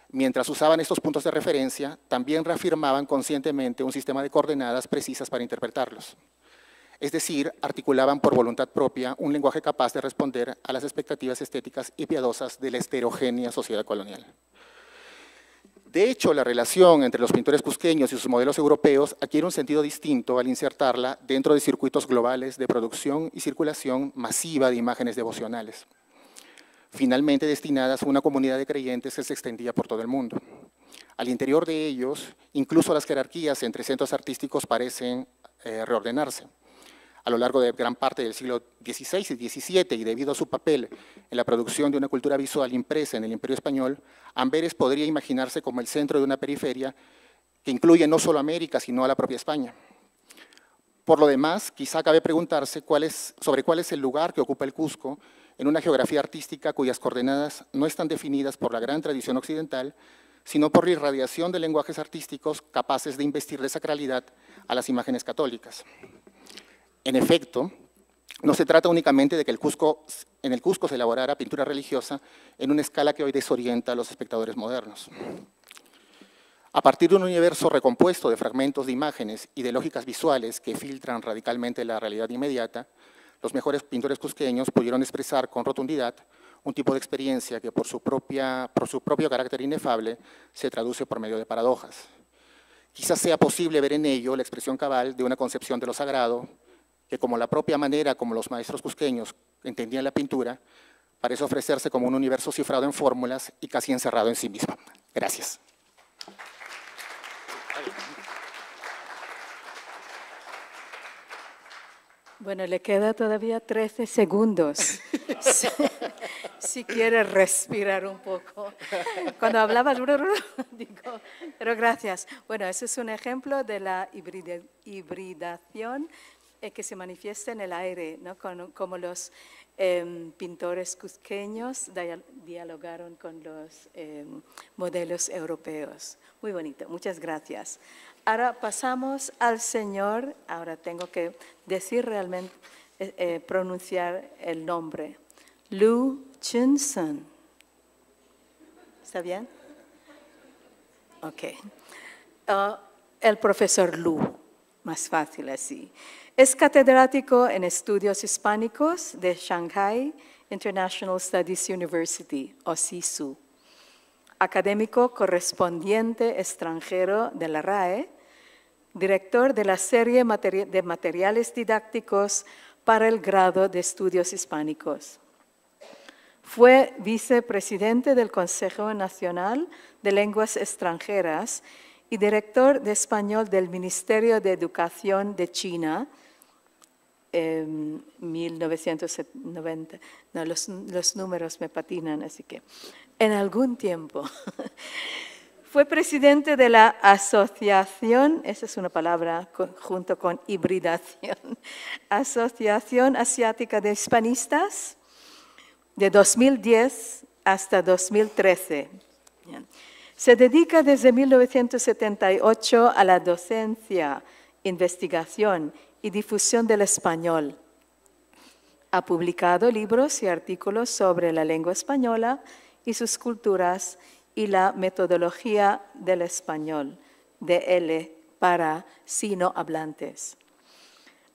Mientras usaban estos puntos de referencia, también reafirmaban conscientemente un sistema de coordenadas precisas para interpretarlos. Es decir, articulaban por voluntad propia un lenguaje capaz de responder a las expectativas estéticas y piadosas de la heterogénea sociedad colonial. De hecho, la relación entre los pintores cusqueños y sus modelos europeos adquiere un sentido distinto al insertarla dentro de circuitos globales de producción y circulación masiva de imágenes devocionales, finalmente destinadas a una comunidad de creyentes que se extendía por todo el mundo. Al interior de ellos, incluso las jerarquías entre centros artísticos parecen reordenarse. A lo largo de gran parte del siglo XVI y XVII, y debido a su papel en la producción de una cultura visual impresa en el Imperio Español, Amberes podría imaginarse como el centro de una periferia que incluye no solo América, sino a la propia España. Por lo demás, quizá cabe preguntarse sobre cuál es el lugar que ocupa el Cusco en una geografía artística cuyas coordenadas no están definidas por la gran tradición occidental, sino por la irradiación de lenguajes artísticos capaces de investir de sacralidad a las imágenes católicas. En efecto, no se trata únicamente de que en el Cusco se elaborara pintura religiosa en una escala que hoy desorienta a los espectadores modernos. A partir de un universo recompuesto de fragmentos de imágenes y de lógicas visuales que filtran radicalmente la realidad inmediata, los mejores pintores cusqueños pudieron expresar con rotundidad un tipo de experiencia que por su propio carácter inefable se traduce por medio de paradojas. Quizás sea posible ver en ello la expresión cabal de una concepción de lo sagrado, que como la propia manera como los maestros cusqueños entendían la pintura, parece ofrecerse como un universo cifrado en fórmulas y casi encerrado en sí mismo. Gracias. Bueno, le queda todavía 13 segundos. Si quiere respirar un poco. Cuando hablaba, digo, pero gracias. Bueno, ese es un ejemplo de la hibridación que se manifiesta en el aire, ¿no? Como los pintores cusqueños dialogaron con los modelos europeos. Muy bonito, muchas gracias. Ahora pasamos al señor, ahora tengo que decir realmente, pronunciar el nombre, Lu Chun-sun. ¿Está bien? Ok. El profesor Lu, más fácil así. Es catedrático en estudios hispánicos de Shanghai International Studies University, o SISU. Académico correspondiente extranjero de la RAE, director de la serie de materiales didácticos para el grado de estudios hispánicos. Fue vicepresidente del Consejo Nacional de Lenguas Extranjeras y director de español del Ministerio de Educación de China en 1990. No, los números me patinan, así que en algún tiempo. Fue presidente de la asociación, esa es una palabra junto con hibridación, Asociación Asiática de Hispanistas, de 2010 hasta 2013. Se dedica desde 1978 a la docencia, investigación y difusión del español. Ha publicado libros y artículos sobre la lengua española y sus culturas y la metodología del español, DL, para sino-hablantes.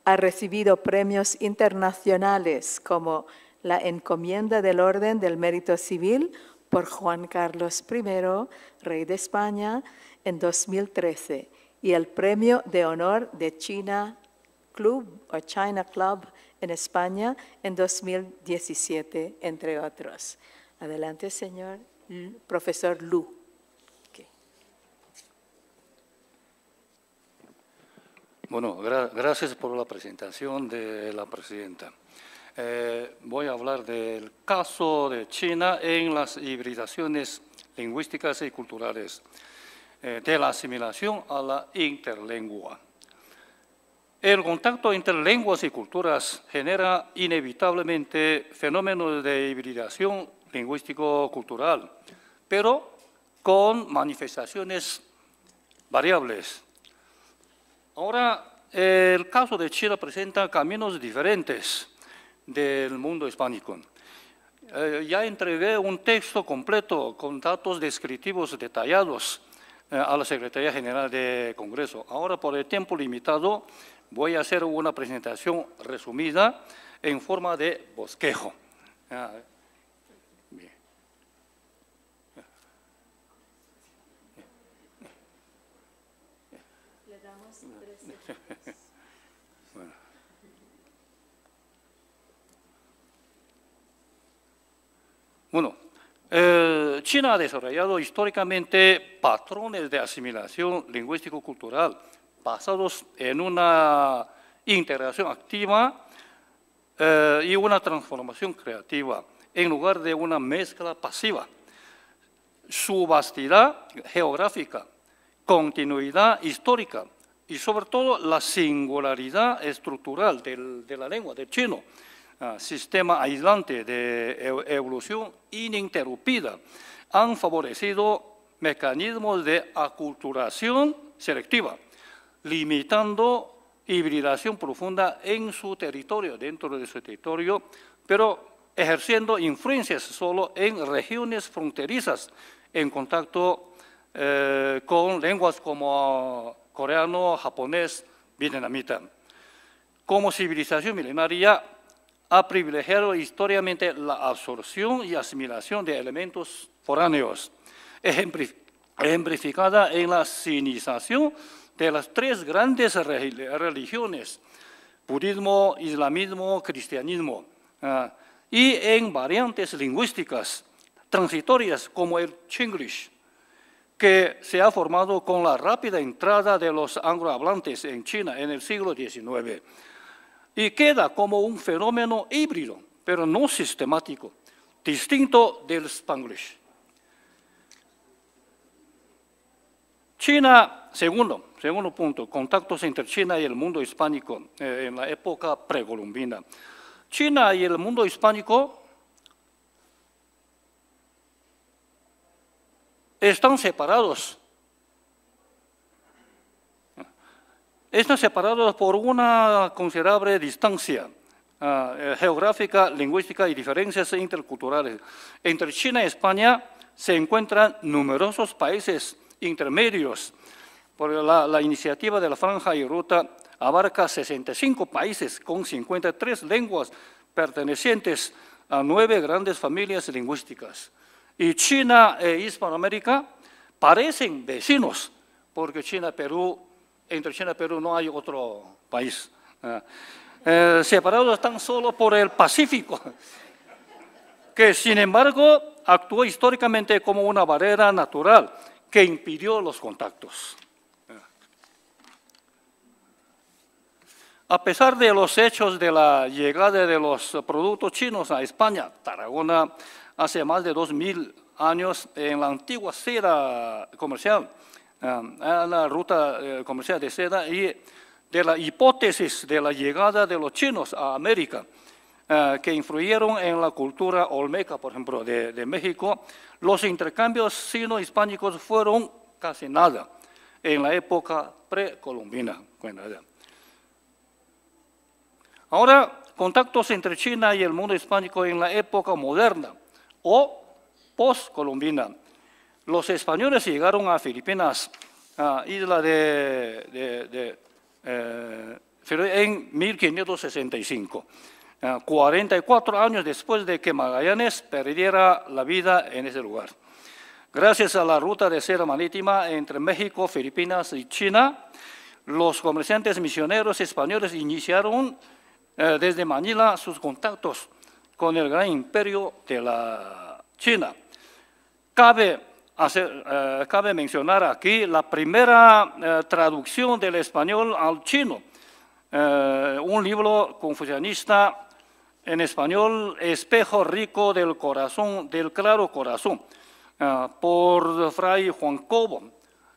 Ha recibido premios internacionales como la Encomienda del Orden del Mérito Civil por Juan Carlos I, rey de España, en 2013, y el Premio de Honor de China Club o China Club en España en 2017, entre otros. Adelante, señor profesor Lu. Okay. Bueno, gracias por la presentación de la presidenta. Voy a hablar del caso de China en las hibridaciones lingüísticas y culturales, de la asimilación a la interlengua. El contacto entre lenguas y culturas genera inevitablemente fenómenos de hibridación lingüístico-cultural, pero con manifestaciones variables. Ahora, el caso de China presenta caminos diferentes del mundo hispánico. Ya entregué un texto completo con datos descriptivos detallados a la Secretaría General del Congreso. Ahora, por el tiempo limitado, voy a hacer una presentación resumida en forma de bosquejo. Bien. Bueno, China ha desarrollado históricamente patrones de asimilación lingüístico-cultural basados en una integración activa y una transformación creativa, en lugar de una mezcla pasiva. Su vastedad geográfica, continuidad histórica y sobre todo la singularidad estructural de la lengua, del chino, sistema aislante de evolución ininterrumpida, han favorecido mecanismos de aculturación selectiva, limitando hibridación profunda en su territorio, dentro de su territorio, pero ejerciendo influencias solo en regiones fronterizas en contacto con lenguas como coreano, japonés, vietnamita. Como civilización milenaria, ha privilegiado históricamente la absorción y asimilación de elementos foráneos, ejemplificada en la sinización de las tres grandes religiones, budismo, islamismo, cristianismo, y en variantes lingüísticas transitorias como el Chinglish, que se ha formado con la rápida entrada de los anglohablantes en China en el siglo XIX y queda como un fenómeno híbrido, pero no sistemático, distinto del Spanglish. China, segundo punto, contactos entre China y el mundo hispánico en la época precolombina. China y el mundo hispánico están separados. Están separados por una considerable distancia geográfica, lingüística y diferencias interculturales. Entre China y España se encuentran numerosos países intermedios. Porque la iniciativa de la Franja y Ruta abarca 65 países con 53 lenguas pertenecientes a 9 grandes familias lingüísticas. Y China e Hispanoamérica parecen vecinos, porque entre China y Perú no hay otro país. Separados tan solo por el Pacífico, que sin embargo actuó históricamente como una barrera natural que impidió los contactos. A pesar de los hechos de la llegada de los productos chinos a España, Tarragona, hace más de 2000 años, en la antigua seda comercial, la ruta comercial de seda, y de la hipótesis de la llegada de los chinos a América, que influyeron en la cultura olmeca, por ejemplo, de México, los intercambios sino-hispánicos fueron casi nada en la época precolombina. Ahora, contactos entre China y el mundo hispánico en la época moderna o postcolombina. Los españoles llegaron a Filipinas, isla en 1565, 44 años después de que Magallanes perdiera la vida en ese lugar. Gracias a la ruta de seda marítima entre México, Filipinas y China, los comerciantes misioneros españoles iniciaron desde Manila sus contactos con el gran imperio de la China. Cabe mencionar aquí la primera traducción del español al chino, un libro confucianista en español, Espejo rico del corazón, del claro corazón, por Fray Juan Cobo,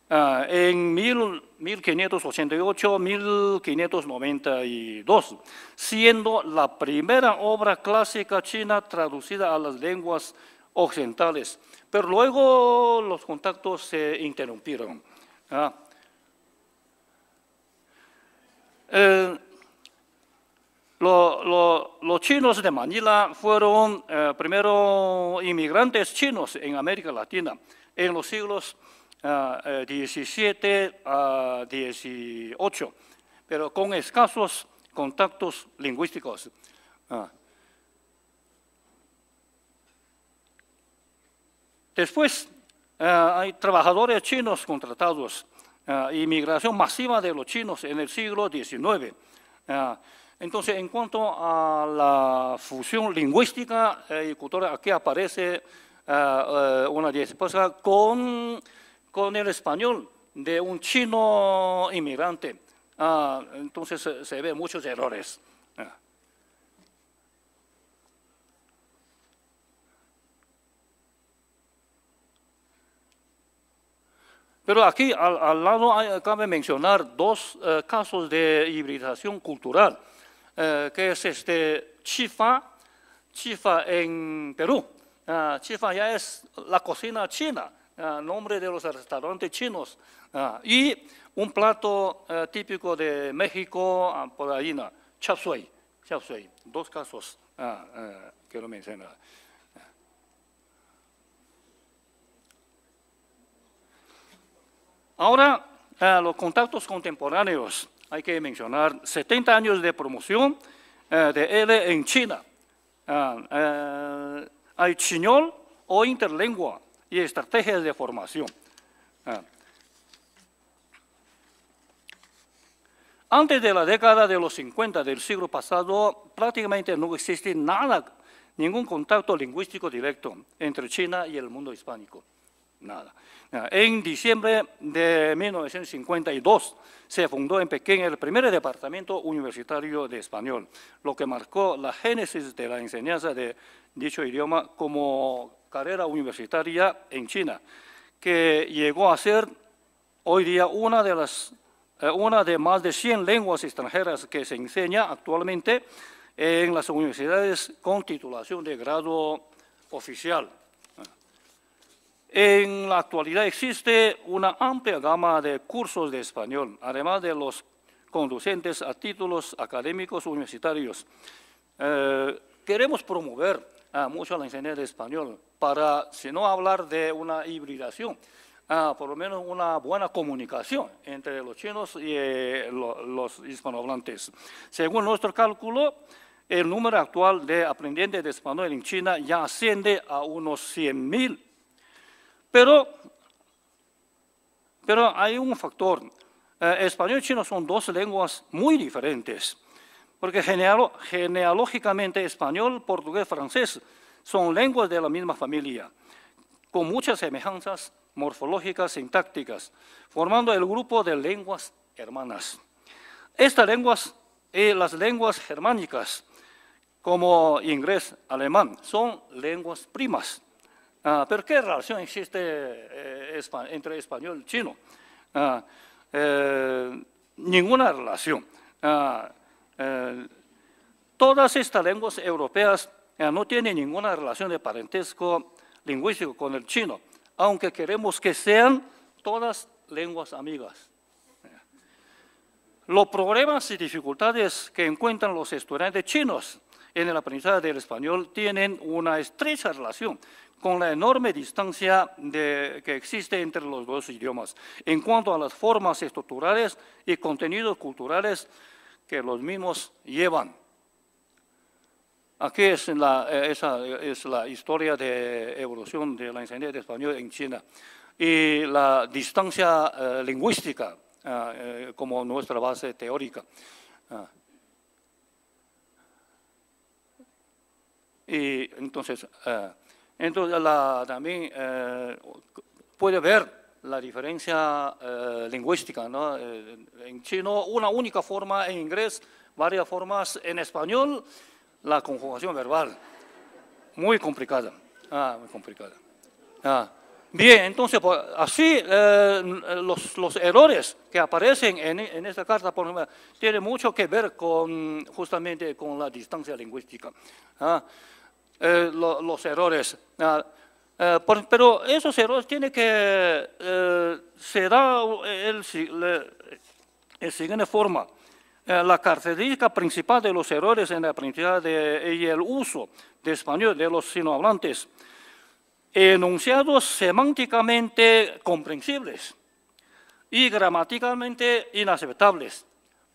en 1588-1592, siendo la primera obra clásica china traducida a las lenguas occidentales. Pero luego los contactos se interrumpieron. Los chinos de Manila fueron primero inmigrantes chinos en América Latina en los siglos 17 a 18, pero con escasos contactos lingüísticos. Después hay trabajadores chinos contratados inmigración masiva de los chinos en el siglo XIX. Entonces, en cuanto a la fusión lingüística y cultural, aquí aparece una diapositiva con el español de un chino inmigrante. Entonces, se ven muchos errores. Pero aquí al lado cabe mencionar dos casos de hibridación cultural, que es chifa en Perú. Chifa ya es la cocina china, nombre de los restaurantes chinos, y un plato típico de México, por ahí, chop suey, dos casos que lo mencionan. Ahora, los contactos contemporáneos. Hay que mencionar 70 años de promoción de él en China. Hay chiñol o interlengua y estrategias de formación. Antes de la década de los 50 del siglo pasado, prácticamente no existe nada, ningún contacto lingüístico directo entre China y el mundo hispánico. Nada. En diciembre de 1952 se fundó en Pekín el primer departamento universitario de español, lo que marcó la génesis de la enseñanza de dicho idioma como carrera universitaria en China, que llegó a ser hoy día una de más de 100 lenguas extranjeras que se enseña actualmente en las universidades con titulación de grado oficial. En la actualidad existe una amplia gama de cursos de español, además de los conducentes a títulos académicos universitarios. Queremos promover mucho la enseñanza de español para, si no hablar de una hibridación, por lo menos una buena comunicación entre los chinos y los hispanohablantes. Según nuestro cálculo, el número actual de aprendientes de español en China ya asciende a unos 100.000. Pero hay un factor. Español y chino son dos lenguas muy diferentes, porque genealógicamente español, portugués, francés son lenguas de la misma familia, con muchas semejanzas morfológicas, sintácticas, formando el grupo de lenguas hermanas. Estas lenguas y las lenguas germánicas, como inglés, alemán, son lenguas primas. ¿Pero qué relación existe entre español y chino? Ninguna relación. Todas estas lenguas europeas no tienen ninguna relación de parentesco lingüístico con el chino, aunque queremos que sean todas lenguas amigas. Los problemas y dificultades que encuentran los estudiantes chinos en el aprendizaje del español tienen una estrecha relación con la enorme distancia que existe entre los dos idiomas en cuanto a las formas estructurales y contenidos culturales que los mismos llevan. Aquí es la historia de evolución de la enseñanza de español en China y la distancia lingüística como nuestra base teórica. Y entonces también puede ver la diferencia lingüística, ¿no? En chino una única forma, en inglés varias formas, en español la conjugación verbal muy complicada, muy complicada. Bien, entonces así los errores que aparecen en esta carta, por ejemplo, tienen mucho que ver justamente con la distancia lingüística. Los errores. Pero esos errores tienen que se da el siguiente forma. La característica principal de los errores en la aprendizaje y el uso de español de los sinohablantes, enunciados semánticamente comprensibles y gramaticalmente inaceptables.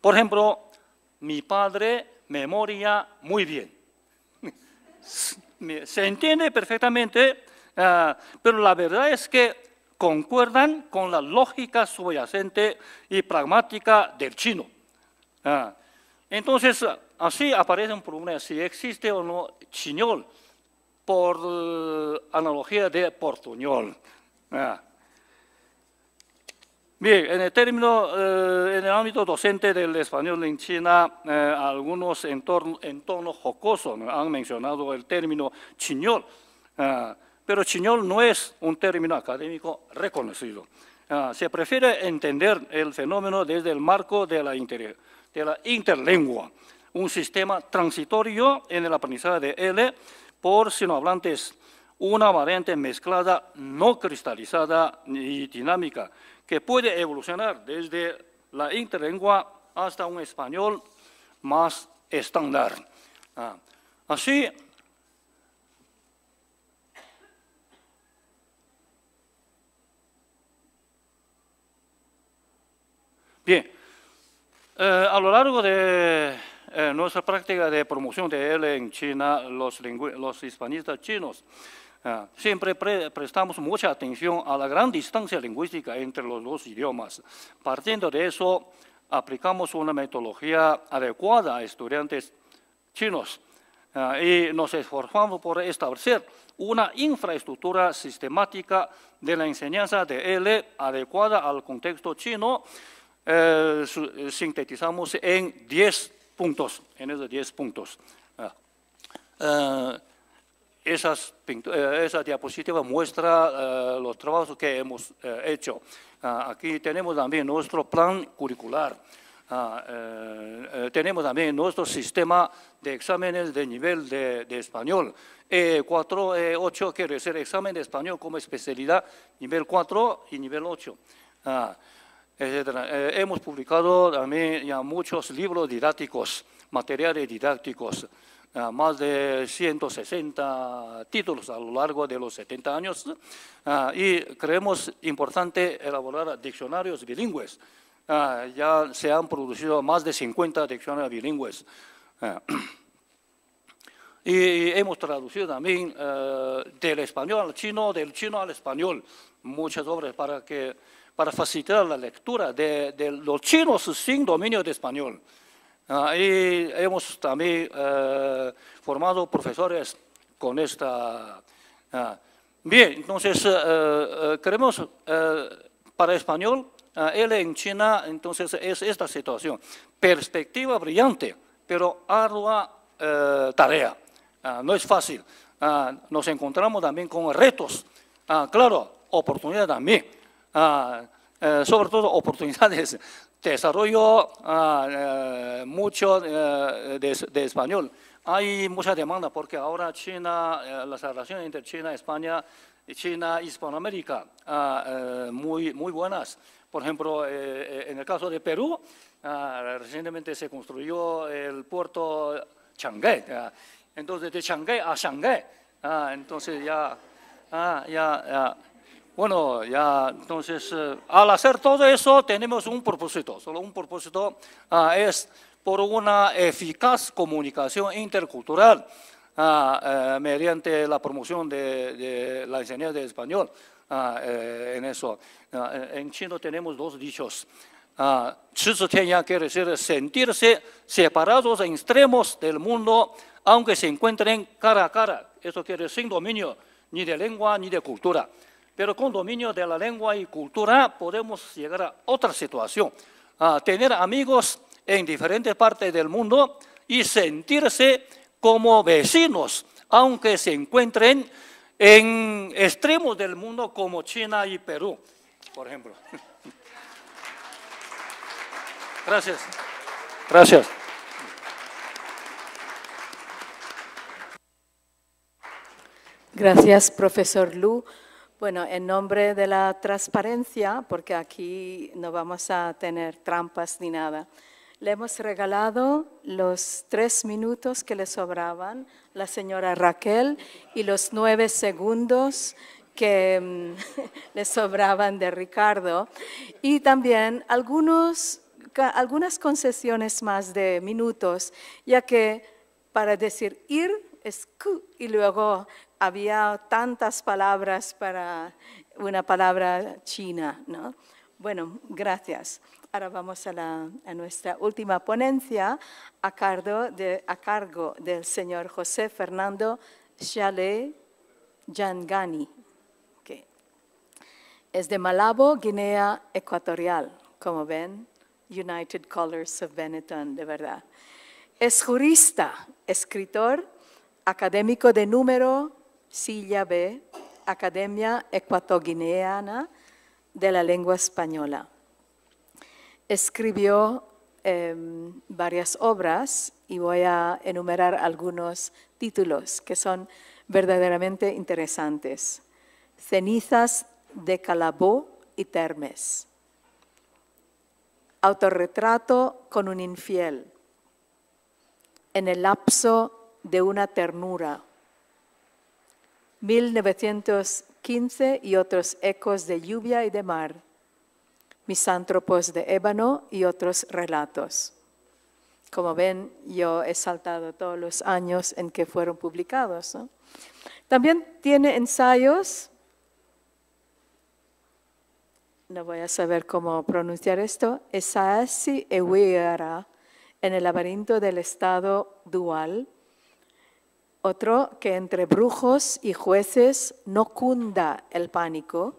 Por ejemplo, mi padre memoria muy bien. Se entiende perfectamente, pero la verdad es que concuerdan con la lógica subyacente y pragmática del chino. Entonces, así aparece un problema, si existe o no chiñol, por analogía de portuñol. Bien, en el ámbito docente del español en China, algunos entornos jocosos han mencionado el término chiñol, pero chiñol no es un término académico reconocido. Se prefiere entender el fenómeno desde el marco de la interlengua, un sistema transitorio en el aprendizaje de L por sinohablantes, una variante mezclada, no cristalizada y dinámica, que puede evolucionar desde la interlengua hasta un español más estándar. Así, bien, a lo largo de nuestra práctica de promoción de L en China, los hispanistas chinos, siempre prestamos mucha atención a la gran distancia lingüística entre los dos idiomas. Partiendo de eso, aplicamos una metodología adecuada a estudiantes chinos y nos esforzamos por establecer una infraestructura sistemática de la enseñanza de L adecuada al contexto chino. Sintetizamos en 10 puntos, en esos 10 puntos. Esa diapositiva muestra los trabajos que hemos hecho. Aquí tenemos también nuestro plan curricular. Tenemos también nuestro sistema de exámenes de nivel de español. 4, 8 quiere decir examen de español como especialidad, nivel 4 y nivel 8. Hemos publicado también ya muchos libros didácticos, materiales didácticos, más de 160 títulos a lo largo de los 70 años y creemos importante elaborar diccionarios bilingües. Ya se han producido más de 50 diccionarios bilingües. Y hemos traducido también del español al chino, del chino al español, muchas obras para facilitar la lectura de los chinos sin dominio de español. Y hemos también formado profesores con esta. Bien, entonces, queremos para español, L en China, entonces es esta situación. Perspectiva brillante, pero ardua tarea. No es fácil. Nos encontramos también con retos. Claro, oportunidades también. Sobre todo oportunidades de desarrollo mucho de español. Hay mucha demanda porque ahora China, las relaciones entre China, España, China, Hispanoamérica, muy buenas. Por ejemplo, en el caso de Perú, recientemente se construyó el puerto Shanghái. Entonces, de Shanghái a Shanghái. Entonces, bueno, entonces, al hacer todo eso, tenemos un propósito. Solo un propósito es por una eficaz comunicación intercultural mediante la promoción de la enseñanza de español. En eso. En chino tenemos dos dichos. Chizutianya quiere decir sentirse separados en extremos del mundo, aunque se encuentren cara a cara. Eso quiere decir sin dominio ni de lengua ni de cultura. Pero con dominio de la lengua y cultura podemos llegar a otra situación. Tener amigos en diferentes partes del mundo y sentirse como vecinos, aunque se encuentren en extremos del mundo como China y Perú, por ejemplo. Gracias. Gracias. Gracias, profesor Lu. Bueno, en nombre de la transparencia, porque aquí no vamos a tener trampas ni nada, le hemos regalado los 3 minutos que le sobraban la señora Raquel y los 9 segundos que le sobraban de Ricardo. Y también algunas concesiones más de minutos, ya que para decir ir es Q y luego había tantas palabras para una palabra china, ¿no? Bueno, gracias. Ahora vamos a nuestra última ponencia a cargo del señor José Fernando Xale Yangani, que es de Malabo, Guinea Ecuatorial, como ven, United Colors of Benetton, de verdad. Es jurista, escritor, académico de número, silla B, Academia Ecuatoguineana de la Lengua Española. Escribió varias obras y voy a enumerar algunos títulos que son verdaderamente interesantes. Cenizas de Calabó y Termes. Autorretrato con un infiel. En el lapso de una ternura. 1915 y otros ecos de lluvia y de mar. Misántropos de ébano y otros relatos. Como ven, yo he saltado todos los años en que fueron publicados, ¿no? También tiene ensayos, no voy a saber cómo pronunciar esto, Esaasi Ewiara, en el laberinto del estado dual. Otro, que entre brujos y jueces no cunda el pánico.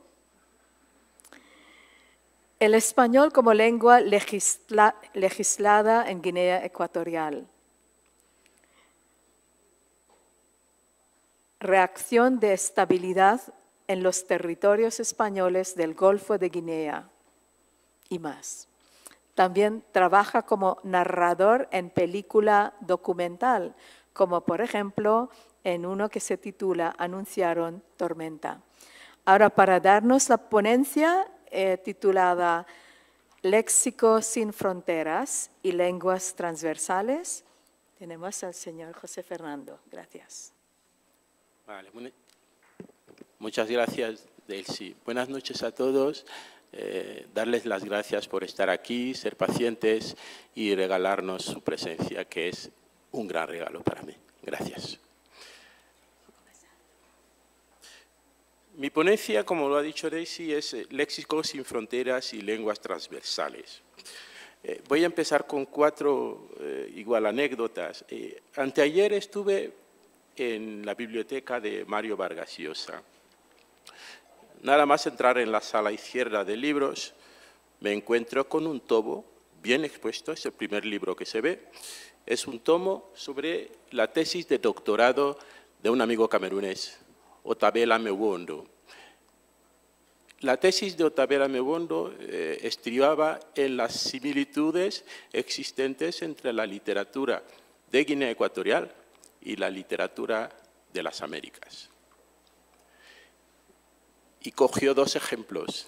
El español como lengua legislada en Guinea Ecuatorial. Reacción de estabilidad en los territorios españoles del Golfo de Guinea y más. También trabaja como narrador en película documental, como por ejemplo en uno que se titula Anunciaron tormenta. Ahora, para darnos la ponencia titulada Léxico sin fronteras y lenguas transversales, tenemos al señor José Fernando. Gracias. Vale, muchas gracias, Delcy. Buenas noches a todos. Darles las gracias por estar aquí, ser pacientes y regalarnos su presencia, que es un gran regalo para mí. Gracias. Mi ponencia, como lo ha dicho Daisy, es Léxico sin fronteras y lenguas transversales. Voy a empezar con 4 igual anécdotas. Anteayer estuve en la biblioteca de Mario Vargas Llosa. Nada más entrar en la sala izquierda de libros, me encuentro con un tomo bien expuesto, es el primer libro que se ve. Es un tomo sobre la tesis de doctorado de un amigo camerunés, Otabela Mewondo. La tesis de Otabela Mewondo estribaba en las similitudes existentes entre la literatura de Guinea Ecuatorial y la literatura de las Américas. Y cogió 2 ejemplos.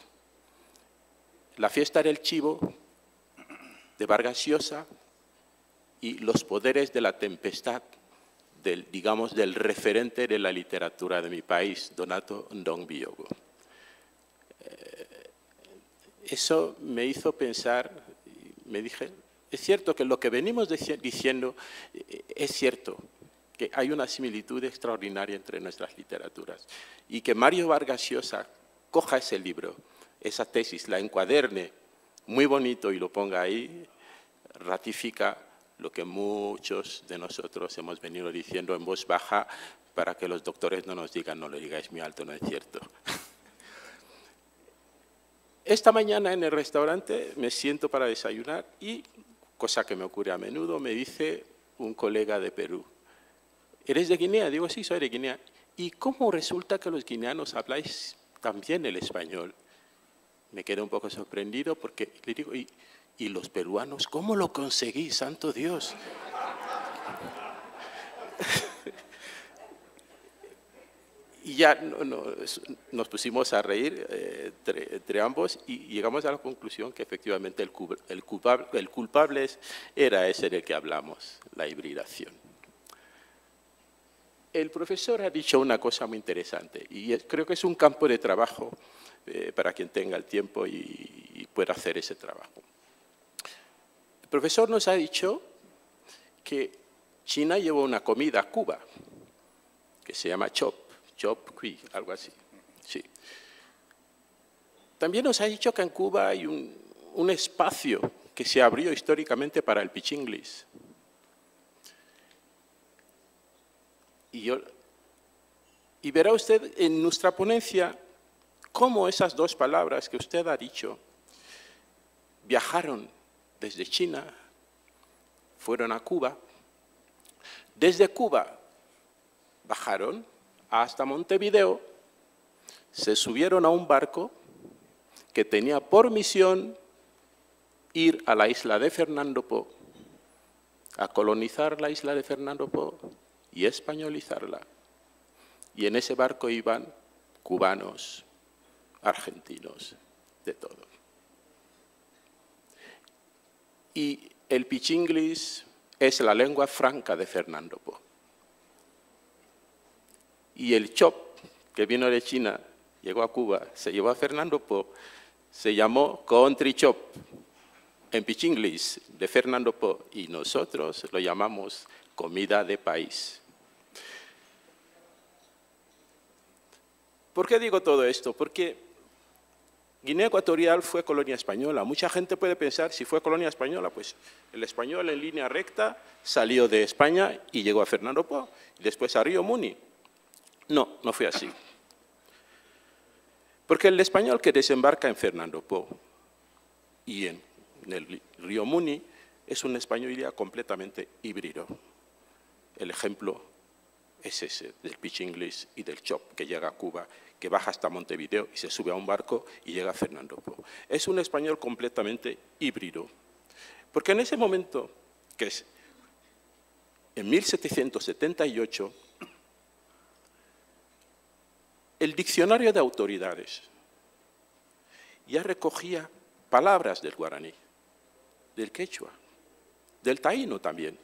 La fiesta del chivo, de Vargas Llosa, y los poderes de la tempestad, digamos, del referente de la literatura de mi país, Donato Ndongbiogo. Eso me hizo pensar, me dije, es cierto que lo que venimos diciendo es cierto, que hay una similitud extraordinaria entre nuestras literaturas y que Mario Vargas Llosa coja ese libro, esa tesis, la encuaderne muy bonito y lo ponga ahí, ratifica lo que muchos de nosotros hemos venido diciendo en voz baja para que los doctores no nos digan, no lo digáis muy alto, no es cierto. Esta mañana en el restaurante me siento para desayunar y, cosa que me ocurre a menudo, me dice un colega de Perú, ¿eres de Guinea? Digo, sí, soy de Guinea. ¿Y cómo resulta que los guineanos habláis también el español? Me quedé un poco sorprendido porque le digo, ¿y los peruanos cómo lo conseguís, santo Dios? Y ya nos pusimos a reír entre ambos y llegamos a la conclusión que efectivamente el culpable era ese del que hablamos, la hibridación. El profesor ha dicho una cosa muy interesante y creo que es un campo de trabajo para quien tenga el tiempo y pueda hacer ese trabajo. El profesor nos ha dicho que China llevó una comida a Cuba que se llama chop kui, algo así. Sí. También nos ha dicho que en Cuba hay un espacio que se abrió históricamente para el pichinglis. Y verá usted en nuestra ponencia cómo esas dos palabras que usted ha dicho viajaron desde China, fueron a Cuba, desde Cuba bajaron hasta Montevideo, se subieron a un barco que tenía por misión ir a la isla de Fernando Po, a colonizar la isla de Fernando Po y españolizarla. Y en ese barco iban cubanos, argentinos, de todo. Y el pichinglis es la lengua franca de Fernando Po. Y el chop, que vino de China, llegó a Cuba, se llevó a Fernando Po, se llamó country chop en pichinglis de Fernando Po y nosotros lo llamamos comida de país. ¿Por qué digo todo esto? Porque Guinea Ecuatorial fue colonia española. Mucha gente puede pensar, si fue colonia española, pues el español en línea recta salió de España y llegó a Fernando Po, y después a Río Muni. No, no fue así. Porque el español que desembarca en Fernando Po y en el Río Muni es un español ya completamente híbrido. El ejemplo es ese, del pichinglis y del chop, que llega a Cuba, que baja hasta Montevideo y se sube a un barco y llega a Fernando Po. Es un español completamente híbrido. Porque en ese momento, que es en 1778, el diccionario de autoridades ya recogía palabras del guaraní, del quechua, del taíno también.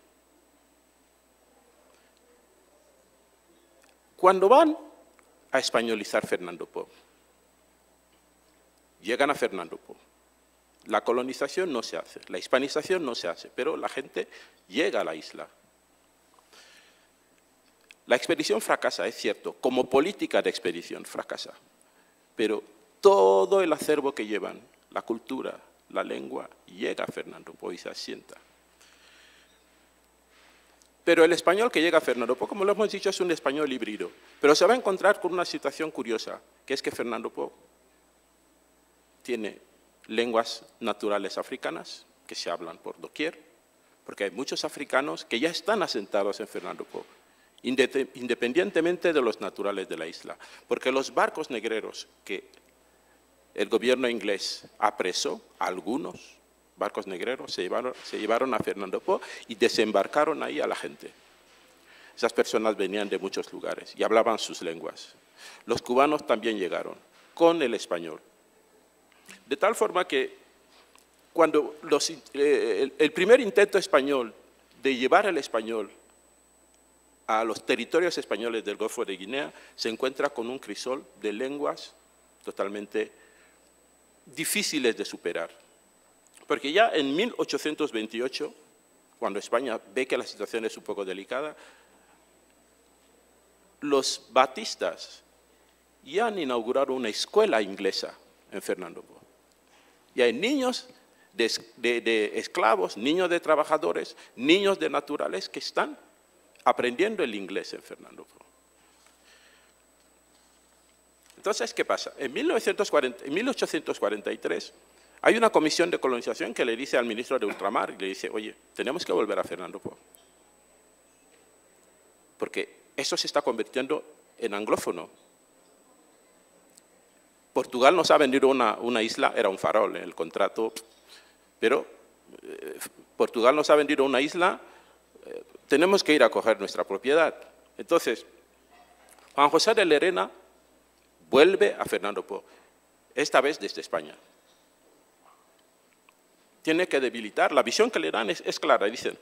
Cuando van a españolizar Fernando Po, llegan a Fernando Po. La colonización no se hace, la hispanización no se hace, pero la gente llega a la isla. La expedición fracasa, es cierto, como política de expedición fracasa, pero todo el acervo que llevan, la cultura, la lengua, llega a Fernando Po y se asienta. Pero el español que llega a Fernando Po, como lo hemos dicho, es un español híbrido, pero se va a encontrar con una situación curiosa, que es que Fernando Po tiene lenguas naturales africanas que se hablan por doquier, porque hay muchos africanos que ya están asentados en Fernando Po, independientemente de los naturales de la isla, porque los barcos negreros que el gobierno inglés apresó, algunos barcos negreros se llevaron a Fernando Po y desembarcaron ahí a la gente. Esas personas venían de muchos lugares y hablaban sus lenguas. Los cubanos también llegaron con el español. De tal forma que cuando el primer intento español de llevar el español a los territorios españoles del Golfo de Guinea se encuentra con un crisol de lenguas totalmente difíciles de superar. Porque ya en 1828, cuando España ve que la situación es un poco delicada, los batistas ya han inaugurado una escuela inglesa en Fernando Po. Y hay niños de esclavos, niños de trabajadores, niños de naturales que están aprendiendo el inglés en Fernando Po. Entonces, ¿qué pasa? En 1843 hay una comisión de colonización que le dice al ministro de Ultramar, y le dice, oye, tenemos que volver a Fernando Po, porque eso se está convirtiendo en anglófono. Portugal nos ha vendido una isla, era un farol en el contrato, pero Portugal nos ha vendido una isla, tenemos que ir a coger nuestra propiedad. Entonces, Juan José de Lerena vuelve a Fernando Po, esta vez desde España. Tiene que debilitar, la visión que le dan es clara, dicen,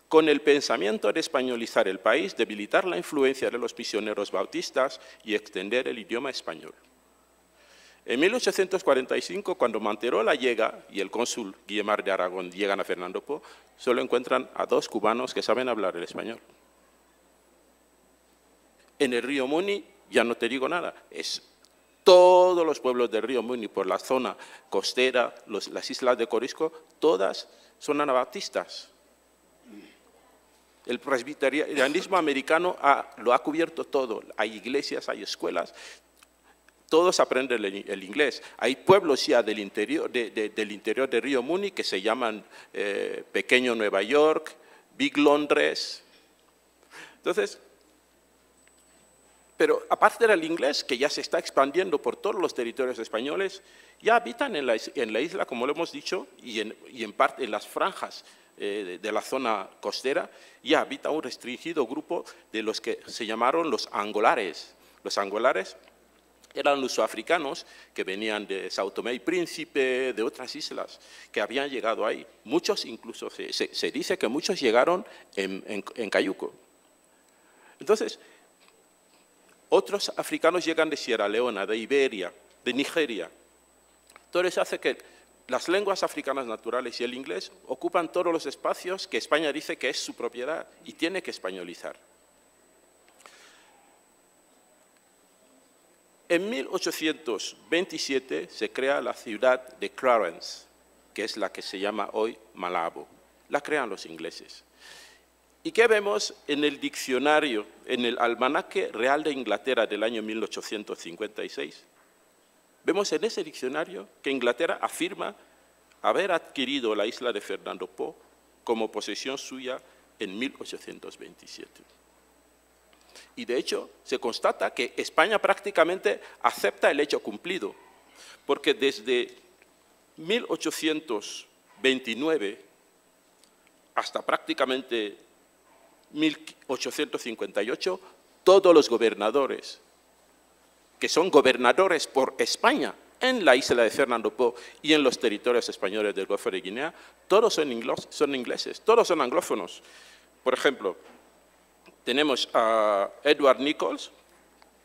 con el pensamiento de españolizar el país, debilitar la influencia de los misioneros bautistas y extender el idioma español. En 1845, cuando Manterola llega y el cónsul Guillemar de Aragón llegan a Fernando Po, solo encuentran a 2 cubanos que saben hablar el español. En el río Muni, ya no te digo nada, es Todos los pueblos del río Muni, por la zona costera, las islas de Corisco, todas son anabaptistas. El presbiterianismo americano lo ha cubierto todo. Hay iglesias, hay escuelas, todos aprenden el inglés. Hay pueblos ya del interior de Río Muni que se llaman Pequeño Nueva York, Big Londres. Entonces, pero aparte del inglés, que ya se está expandiendo por todos los territorios españoles, ya habitan en la isla, como lo hemos dicho, y en parte en las franjas de la zona costera, ya habita un restringido grupo de los que se llamaron los angolares. Los angolares eran lusoafricanos que venían de Sao Tomé y Príncipe, de otras islas, que habían llegado ahí. Muchos incluso, se dice que muchos llegaron en Cayuco. Entonces, otros africanos llegan de Sierra Leona, de Iberia, de Nigeria. Todo eso hace que las lenguas africanas naturales y el inglés ocupan todos los espacios que España dice que es su propiedad y tiene que españolizar. En 1827 se crea la ciudad de Clarence, que es la que se llama hoy Malabo. La crean los ingleses. ¿Y qué vemos en el diccionario, en el Almanaque Real de Inglaterra del año 1856? Vemos en ese diccionario que Inglaterra afirma haber adquirido la isla de Fernando Po como posesión suya en 1827. Y de hecho se constata que España prácticamente acepta el hecho cumplido, porque desde 1829 hasta prácticamente 1858, todos los gobernadores, que son gobernadores por España en la isla de Fernando Po y en los territorios españoles del Golfo de Guinea, todos son ingleses, todos son anglófonos. Por ejemplo, tenemos a Edward Nichols,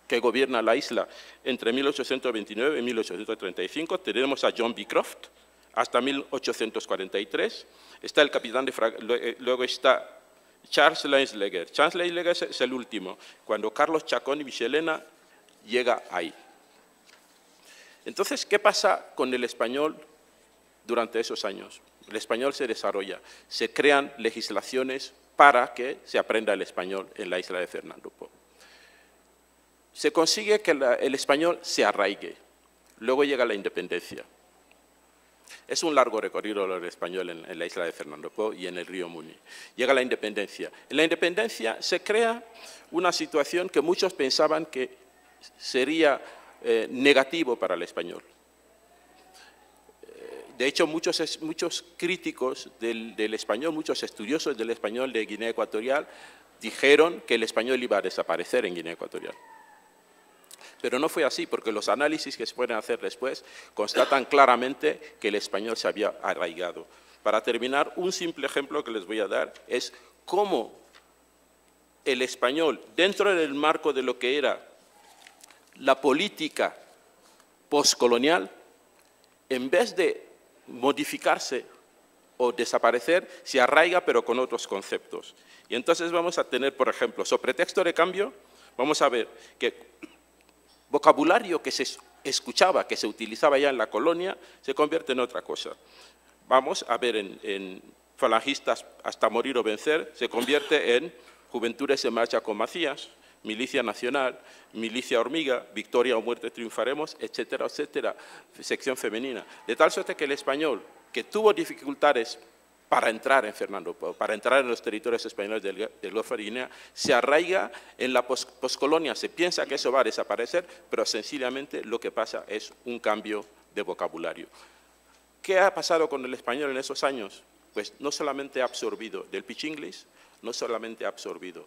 que gobierna la isla entre 1829 y 1835, tenemos a John Beecroft hasta 1843, está el capitán de luego está Charles Leisleger. Charles Leisleger es el último, cuando Carlos Chacón y Michelena llega ahí. Entonces, ¿qué pasa con el español durante esos años? El español se desarrolla, se crean legislaciones para que se aprenda el español en la isla de Fernando Po. Se consigue que el español se arraigue, luego llega la independencia. Es un largo recorrido el español en la isla de Fernando Po y en el río Muni. Llega la independencia. En la independencia se crea una situación que muchos pensaban que sería negativo para el español. De hecho, muchos críticos del español, muchos estudiosos del español de Guinea Ecuatorial, dijeron que el español iba a desaparecer en Guinea Ecuatorial. Pero no fue así, porque los análisis que se pueden hacer después constatan claramente que el español se había arraigado. Para terminar, un simple ejemplo que les voy a dar es cómo el español, dentro del marco de lo que era la política postcolonial, en vez de modificarse o desaparecer, se arraiga pero con otros conceptos. Y entonces vamos a tener, por ejemplo, sobre pretexto de cambio, vamos a ver que vocabulario que se escuchaba, que se utilizaba ya en la colonia, se convierte en otra cosa. Vamos a ver en falangistas hasta morir o vencer, se convierte en Juventudes en marcha con Macías, Milicia Nacional, Milicia Hormiga, Victoria o muerte triunfaremos, etcétera, etcétera, sección femenina. De tal suerte que el español, que tuvo dificultades para entrar en Fernando Po, para entrar en los territorios españoles del Golfo de Guinea, se arraiga en la poscolonia, se piensa que eso va a desaparecer, pero sencillamente lo que pasa es un cambio de vocabulario. ¿Qué ha pasado con el español en esos años? Pues no solamente ha absorbido del Pitch English, no solamente ha absorbido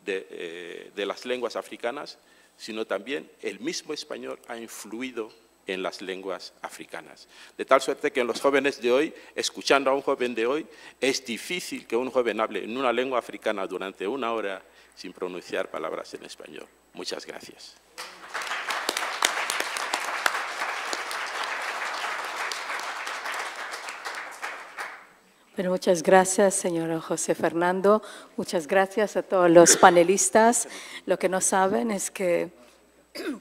de las lenguas africanas, sino también el mismo español ha influido en las lenguas africanas. De tal suerte que en los jóvenes de hoy, escuchando a un joven de hoy, es difícil que un joven hable en una lengua africana durante una hora sin pronunciar palabras en español. Muchas gracias. Bueno, muchas gracias, señor José Fernando. Muchas gracias a todos los panelistas. Lo que no saben es que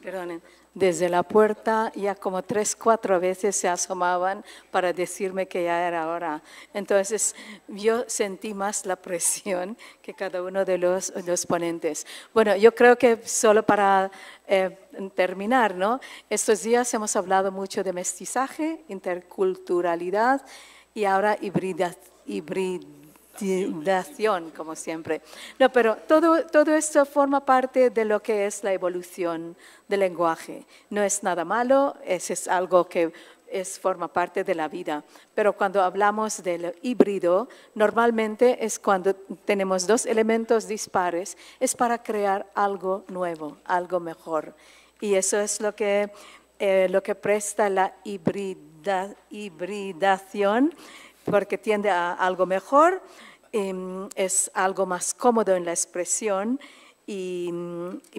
perdonen, desde la puerta ya como 3, 4 veces se asomaban para decirme que ya era hora. Entonces yo sentí más la presión que cada uno de los ponentes. Bueno, yo creo que solo para terminar, ¿no? Estos días hemos hablado mucho de mestizaje, interculturalidad y ahora hibridación, como siempre. No, pero todo esto forma parte de lo que es la evolución del lenguaje. No es nada malo, es algo que forma parte de la vida. Pero cuando hablamos del híbrido, normalmente es cuando tenemos 2 elementos dispares, es para crear algo nuevo, algo mejor. Y eso es lo que presta la hibridación, porque tiende a algo mejor, es algo más cómodo en la expresión y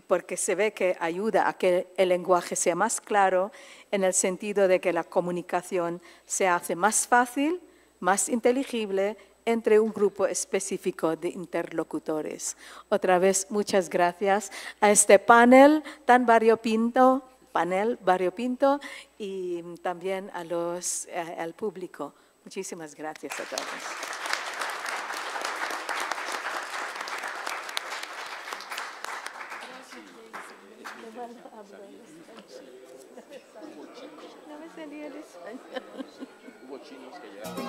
porque se ve que ayuda a que el lenguaje sea más claro en el sentido de que la comunicación se hace más fácil, más inteligible entre un grupo específico de interlocutores. Otra vez, muchas gracias a este panel tan variopinto y también al público. Muchísimas gracias a todos. No me salía el español. Hubo chinos que llegaron.